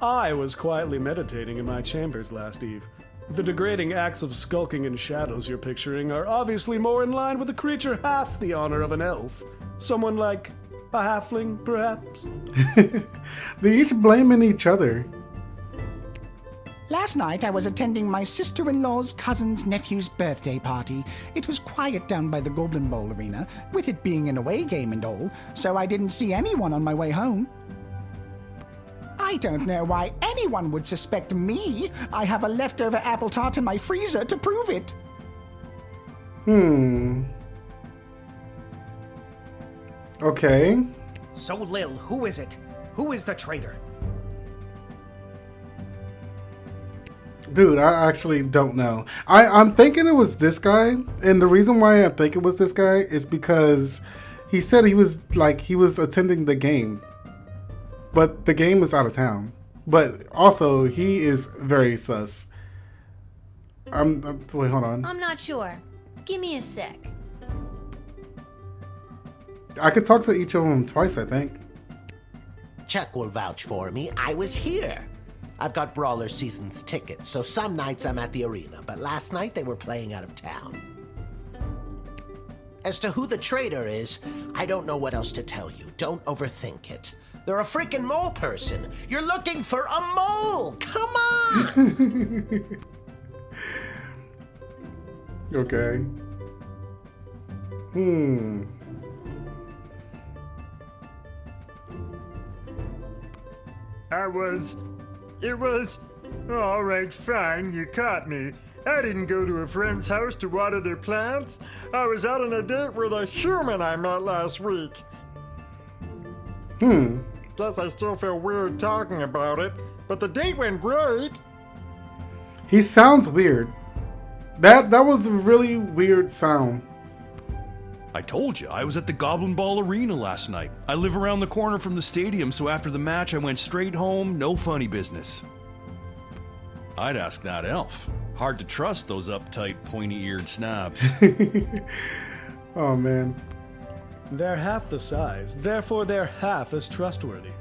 I was quietly meditating in my chambers last eve. The degrading acts of skulking and shadows you're picturing are obviously more in line with a creature half the honor of an elf. Someone like a halfling, perhaps? They're each blaming each other. Last night I was attending my sister-in-law's cousin's nephew's birthday party. It was quiet down by the Goblin Bowl arena, with it being an away game and all, so I didn't see anyone on my way home. I don't know why anyone would suspect me. I have a leftover apple tart in my freezer to prove it. Okay. So, Lil, who is it? Who is the traitor? Dude, I actually don't know. I'm thinking it was this guy, and the reason why I think it was this guy is because he said he was attending the game, but the game was out of town. But also, he is very sus. Wait, hold on. I'm not sure. Give me a sec. I could talk to each of them twice, I think. Chuck will vouch for me. I was here. I've got Brawler Seasons tickets, so some nights I'm at the arena, but last night they were playing out of town. As to who the traitor is, I don't know what else to tell you. Don't overthink it. They're a freaking mole person. You're looking for a mole! Come on! Okay. It was... Alright, fine, you caught me. I didn't go to a friend's house to water their plants. I was out on a date with a human I met last week. Guess I still feel weird talking about it, but the date went great. He sounds weird. That was a really weird sound. I told you, I was at the Goblin Ball Arena last night. I live around the corner from the stadium, so after the match I went straight home, no funny business. I'd ask that elf. Hard to trust those uptight, pointy-eared snobs. Oh, man. They're half the size, therefore they're half as trustworthy.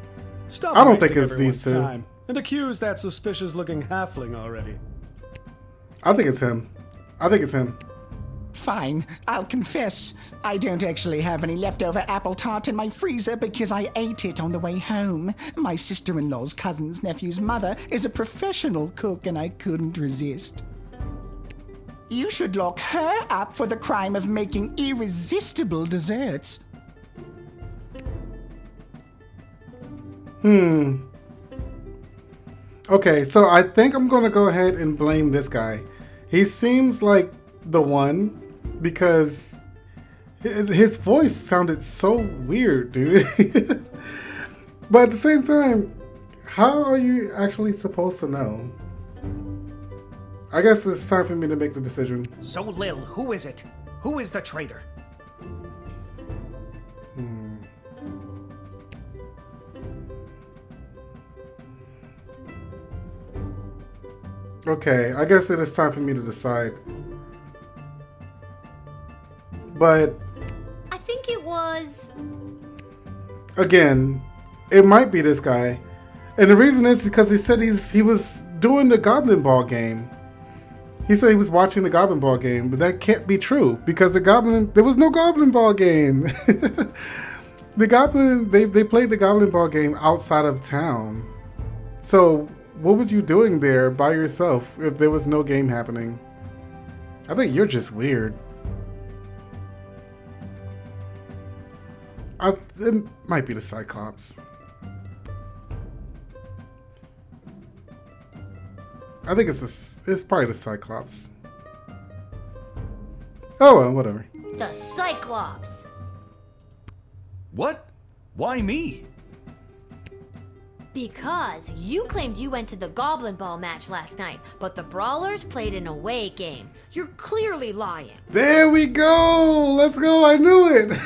Stop I don't think wasting it's these everyone's two. time and accuse that suspicious-looking halfling already. I think it's him. Fine, I'll confess. I don't actually have any leftover apple tart in my freezer because I ate it on the way home. My sister-in-law's cousin's nephew's mother is a professional cook and I couldn't resist. You should lock her up for the crime of making irresistible desserts. Okay, so I think I'm gonna go ahead and blame this guy. He seems like the one because his voice sounded so weird, dude. But at the same time, how are you actually supposed to know? I guess it's time for me to make the decision. So, Lil, who is it? Who is the traitor? Okay, I guess it is time for me to decide. But I think it was... again, it might be this guy. And the reason is because he said he was doing the Goblin Ball game. He said he was watching the Goblin Ball game, but that can't be true because there was no Goblin Ball game. They played the Goblin Ball game outside of town. So what was you doing there by yourself if there was no game happening? I think you're just weird. It might be the Cyclops. I think it's probably the Cyclops. Oh well, whatever. The Cyclops. What? Why me? Because you claimed you went to the Goblin Ball match last night, but the Brawlers played an away game. You're clearly lying. There we go. Let's go. I knew it.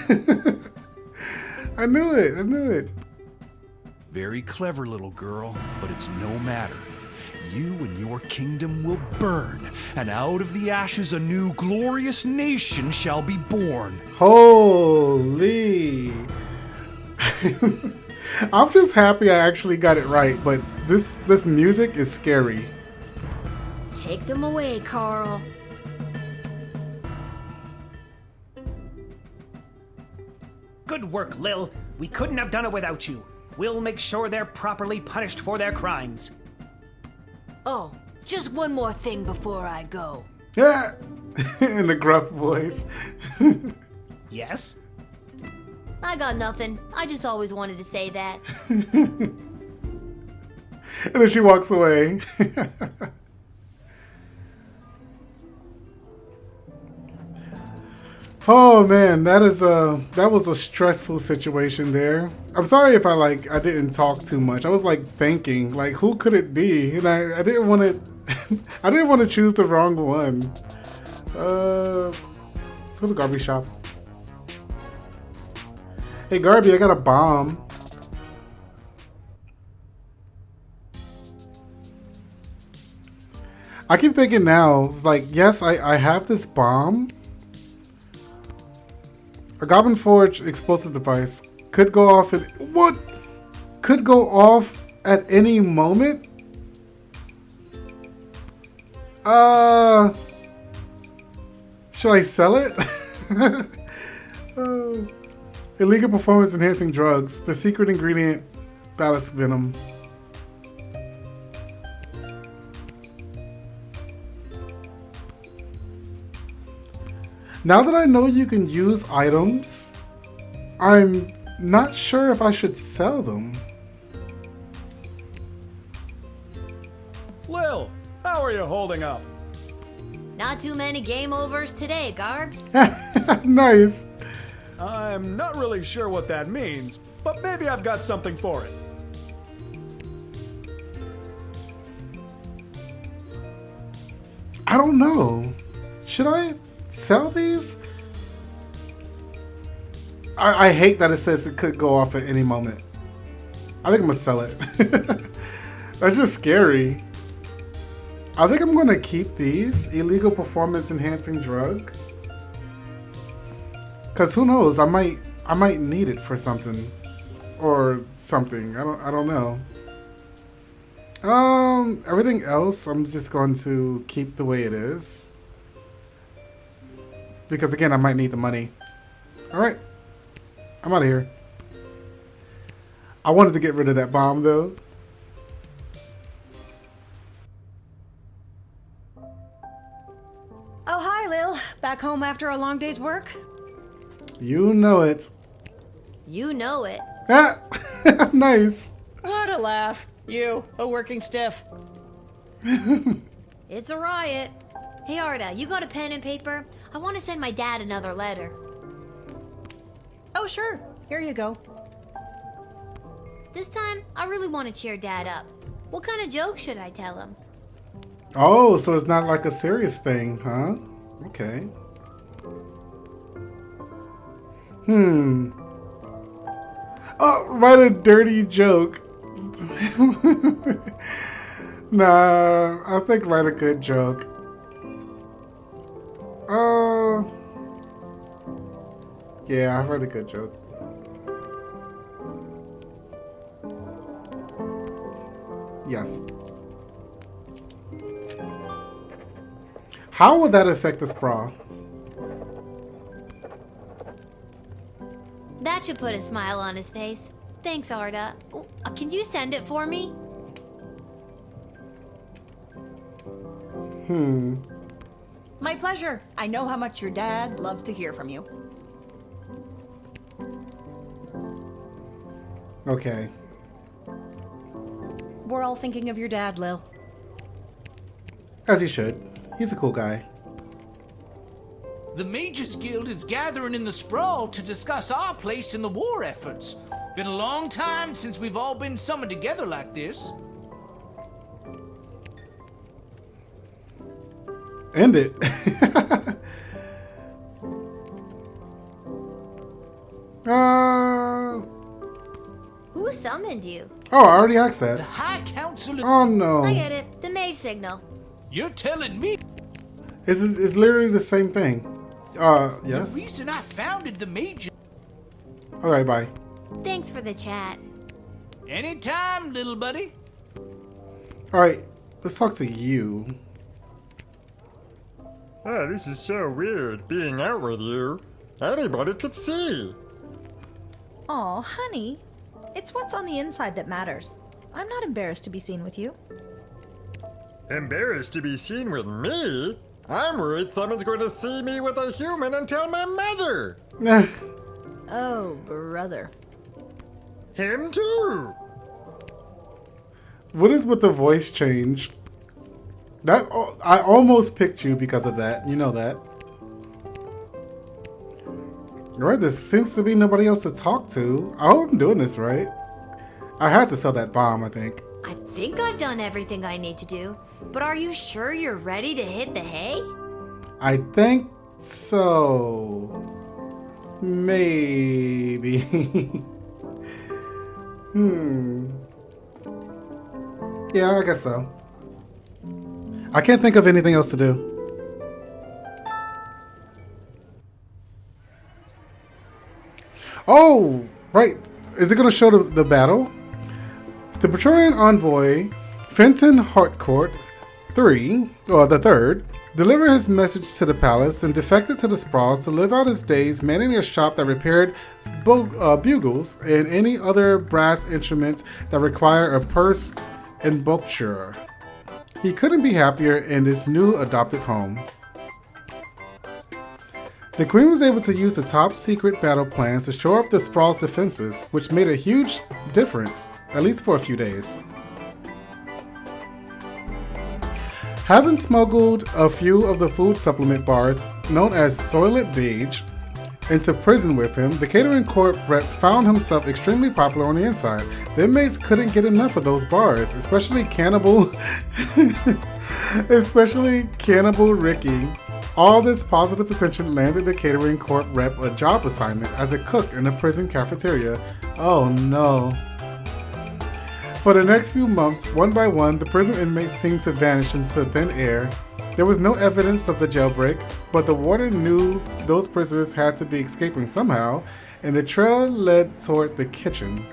I knew it. I knew it. Very clever, little girl, but it's no matter. You and your kingdom will burn, and out of the ashes a new glorious nation shall be born. Holy. I'm just happy I actually got it right, but this music is scary. Take them away, Carl. Good work, Lil. We couldn't have done it without you. We'll make sure they're properly punished for their crimes. Oh, just one more thing before I go. Yeah. In a gruff voice. Yes? I got nothing. I just always wanted to say that. And then she walks away. Oh man, that was a stressful situation there. I'm sorry if I didn't talk too much. I was thinking who could it be, and I didn't want to I didn't want to choose the wrong one. Let's go to the garbage shop. Hey Garby, I got a bomb. I keep thinking now, it's yes, I have this bomb. A Goblin Forge explosive device could go off at what? Could go off at any moment? Should I sell it? Oh. Illegal performance enhancing drugs. The secret ingredient, ballast venom. Now that I know you can use items, I'm not sure if I should sell them. Lil, how are you holding up? Not too many game overs today, Garbs. Nice. I'm not really sure what that means, but maybe I've got something for it. I don't know. Should I sell these? I hate that it says it could go off at any moment. I think I'm gonna sell it. That's just scary. I think I'm gonna keep these. Illegal performance enhancing drug. Cause who knows? I might need it for something. Or something. I don't know. Everything else I'm just going to keep the way it is. Because again, I might need the money. Alright. I'm out of here. I wanted to get rid of that bomb though. Oh, hi, Lil. Back home after a long day's work? You know it. You know it. Ah! Nice. What a laugh. You, a working stiff. It's a riot. Hey, Arda, you got a pen and paper? I want to send my dad another letter. Oh, sure. Here you go. This time, I really want to cheer Dad up. What kind of joke should I tell him? Oh, so it's not like a serious thing, huh? Okay. Oh, write a dirty joke. Nah, I think write a good joke. Yeah, I wrote a good joke. Yes. How would that affect the Scrawl? That should put a smile on his face. Thanks, Arda. Can you send it for me? My pleasure. I know how much your dad loves to hear from you. Okay. We're all thinking of your dad, Lil. As you should. He's a cool guy. The Mages Guild is gathering in the Sprawl to discuss our place in the war efforts. Been a long time since we've all been summoned together like this. End it. Who summoned you? Oh, I already asked that. The High Council. Oh no. I get it. The mage signal. You're telling me? It's literally the same thing. Yes. The reason I founded the mage. All right, bye. Thanks for the chat. Anytime, little buddy. All right, let's talk to you. Oh, this is so weird, being out with you. Anybody could see. Aw, honey. It's what's on the inside that matters. I'm not embarrassed to be seen with you. Embarrassed to be seen with me? I'm worried someone's going to see me with a human and tell my mother. Oh, brother. Him too. What is with the voice change? That I almost picked you because of that. You know that. Alright, there seems to be nobody else to talk to. I hope I'm doing this right. I had to sell that bomb, I think. I think I've done everything I need to do, but are you sure you're ready to hit the hay? I think so. Maybe. Yeah, I guess so. I can't think of anything else to do. Oh, right. Is it going to show the battle? The Praetorian envoy, Fenton Harcourt III, or the Third, delivered his message to the palace and defected to the Sprawls to live out his days manning a shop that repaired bugles and any other brass instruments that require a purse and bouchure. He couldn't be happier in this new adopted home. The Queen was able to use the top secret battle plans to shore up the Sprawl's defenses, which made a huge difference, at least for a few days. Having smuggled a few of the food supplement bars, known as Soylent Beige, into prison with him, the Catering Corp rep found himself extremely popular on the inside. The inmates couldn't get enough of those bars, especially Cannibal Ricky. All this positive attention landed the Catering Corp rep a job assignment as a cook in the prison cafeteria. Oh no. For the next few months, one by one, the prison inmates seemed to vanish into thin air. There was no evidence of the jailbreak, but the warden knew those prisoners had to be escaping somehow, and the trail led toward the kitchen.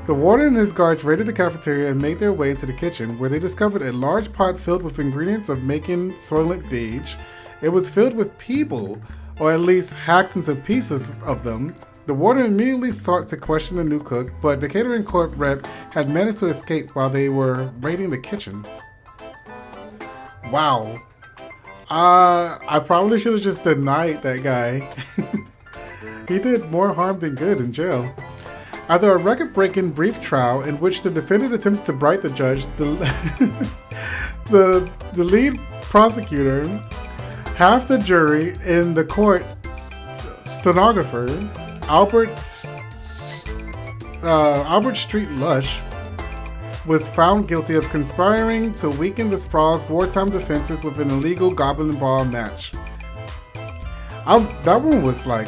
The warden and his guards raided the cafeteria and made their way into the kitchen, where they discovered a large pot filled with ingredients of making Soylent Beige. It was filled with people, or at least hacked into pieces of them. The warden immediately sought to question the new cook, but the Catering Corp rep had managed to escape while they were raiding the kitchen. Wow. I probably should have just denied that guy. He did more harm than good in jail. After a record-breaking brief trial in which the defendant attempts to bribe the judge, the lead prosecutor, half the jury, and the court stenographer, Albert Street Lush, was found guilty of conspiring to weaken the Sprawl's wartime defenses with an illegal Goblin Ball match. That one was like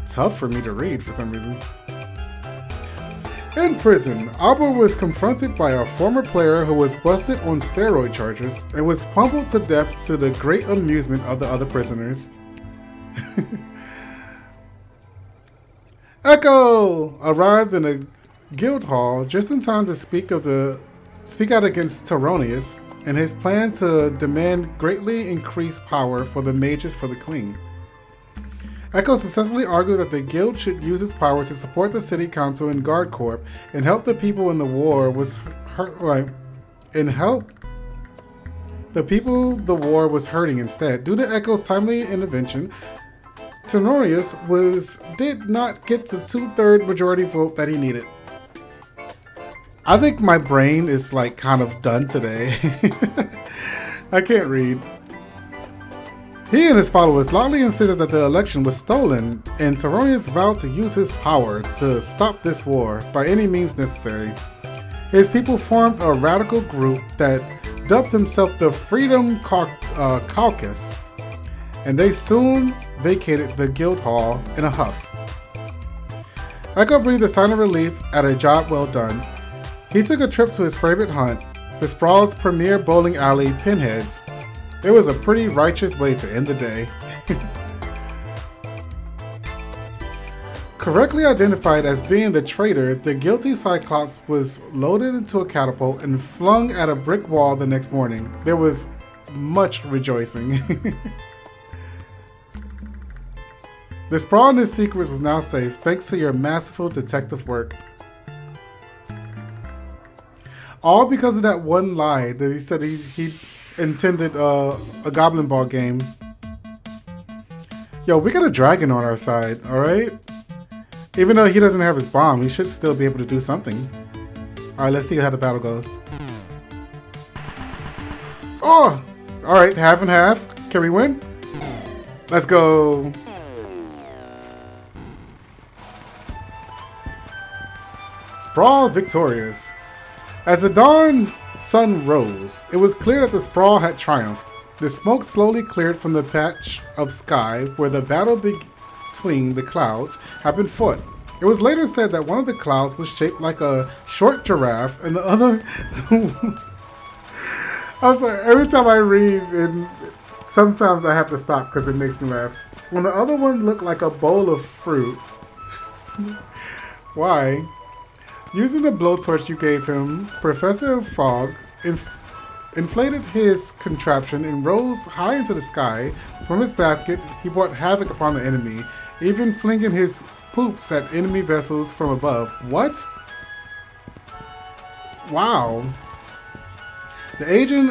tough for me to read for some reason. In prison, Albert was confronted by a former player who was busted on steroid charges and was pummeled to death to the great amusement of the other prisoners. Echo arrived in a guild hall just in time to speak out against Tyronius and his plan to demand greatly increased power for the mages for the queen. Echo successfully argued that the guild should use its power to support the city council and guard corps and help the people in the war was hurting instead. Due to Echo's timely intervention, Tyronius did not get the 2/3 majority vote that he needed. I think my brain is like kind of done today. I can't read. He and his followers loudly insisted that the election was stolen, and Tyronius vowed to use his power to stop this war by any means necessary. His people formed a radical group that dubbed themselves the Freedom Caucus, and they soon vacated the guild hall in a huff. Echo breathed a sign of relief at a job well done. He took a trip to his favorite hunt, the Sprawl's premier bowling alley, Pinheads. It was a pretty righteous way to end the day. Correctly identified as being the traitor, the guilty Cyclops was loaded into a catapult and flung at a brick wall the next morning. There was much rejoicing. The Sprawl and his secrets was now safe thanks to your masterful detective work. All because of that one lie that he said he intended a Goblin Ball game. Yo, we got a dragon on our side, alright? Even though he doesn't have his bomb, he should still be able to do something. Alright, let's see how the battle goes. Oh! Alright, half and half. Can we win? Let's go! Sprawl victorious. As the dawn sun rose, it was clear that the Sprawl had triumphed. The smoke slowly cleared from the patch of sky where the battle between the clouds had been fought. It was later said that one of the clouds was shaped like a short giraffe and the other... I'm sorry, every time I read, and sometimes I have to stop because it makes me laugh. When the other one looked like a bowl of fruit. Why? Using the blowtorch you gave him, Professor Fogg inflated his contraption and rose high into the sky. From his basket, he brought havoc upon the enemy, even flinging his poops at enemy vessels from above. What? Wow. The aging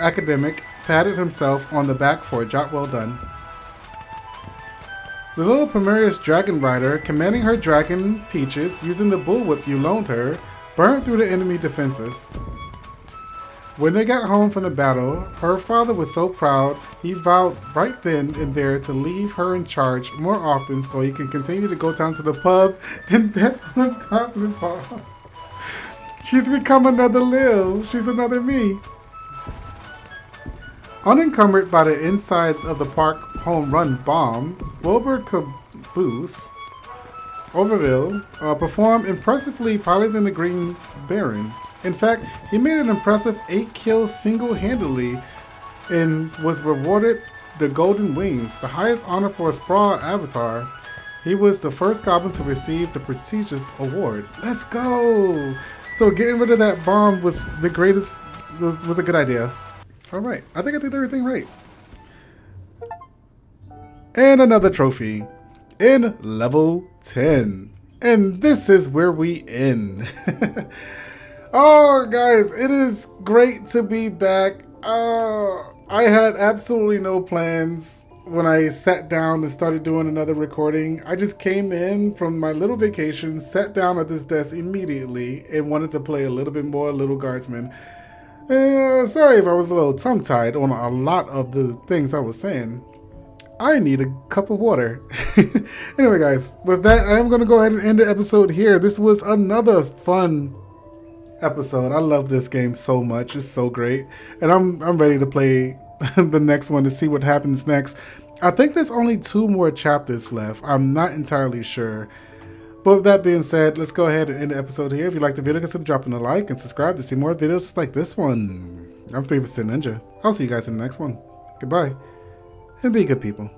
academic patted himself on the back for a job well done. The little Primarius dragon rider, commanding her dragon Peaches using the bullwhip you loaned her, burned through the enemy defenses. When they got home from the battle, her father was so proud he vowed right then and there to leave her in charge more often so he can continue to go down to the pub and bet on the Goblin Ball. She's become another Lil. She's another me. Unencumbered by the inside of the park home run bomb, Wilbur Caboose Overville performed impressively piloting the Green Baron. In fact, he made an impressive 8 kills single-handedly and was rewarded the Golden Wings, the highest honor for a Sprawl avatar. He was the first goblin to receive the prestigious award. Let's go! So getting rid of that bomb was the greatest, was a good idea. Alright, I think I did everything right. And another trophy in level 10. And this is where we end. Oh, guys, it is great to be back. I had absolutely no plans when I sat down and started doing another recording. I just came in from my little vacation, sat down at this desk immediately, and wanted to play a little bit more Little Guardsman. Sorry if I was a little tongue-tied on a lot of the things I was saying. I need a cup of water. Anyway, guys, with that, I am going to go ahead and end the episode here. This was another fun episode. I love this game so much. It's so great. And I'm ready to play the next one to see what happens next. I think there's only 2 more chapters left. I'm not entirely sure. But with that being said, let's go ahead and end the episode here. If you liked the video, consider dropping a like and subscribe to see more videos just like this one. I'm 3% Ninja. I'll see you guys in the next one. Goodbye. And be good people.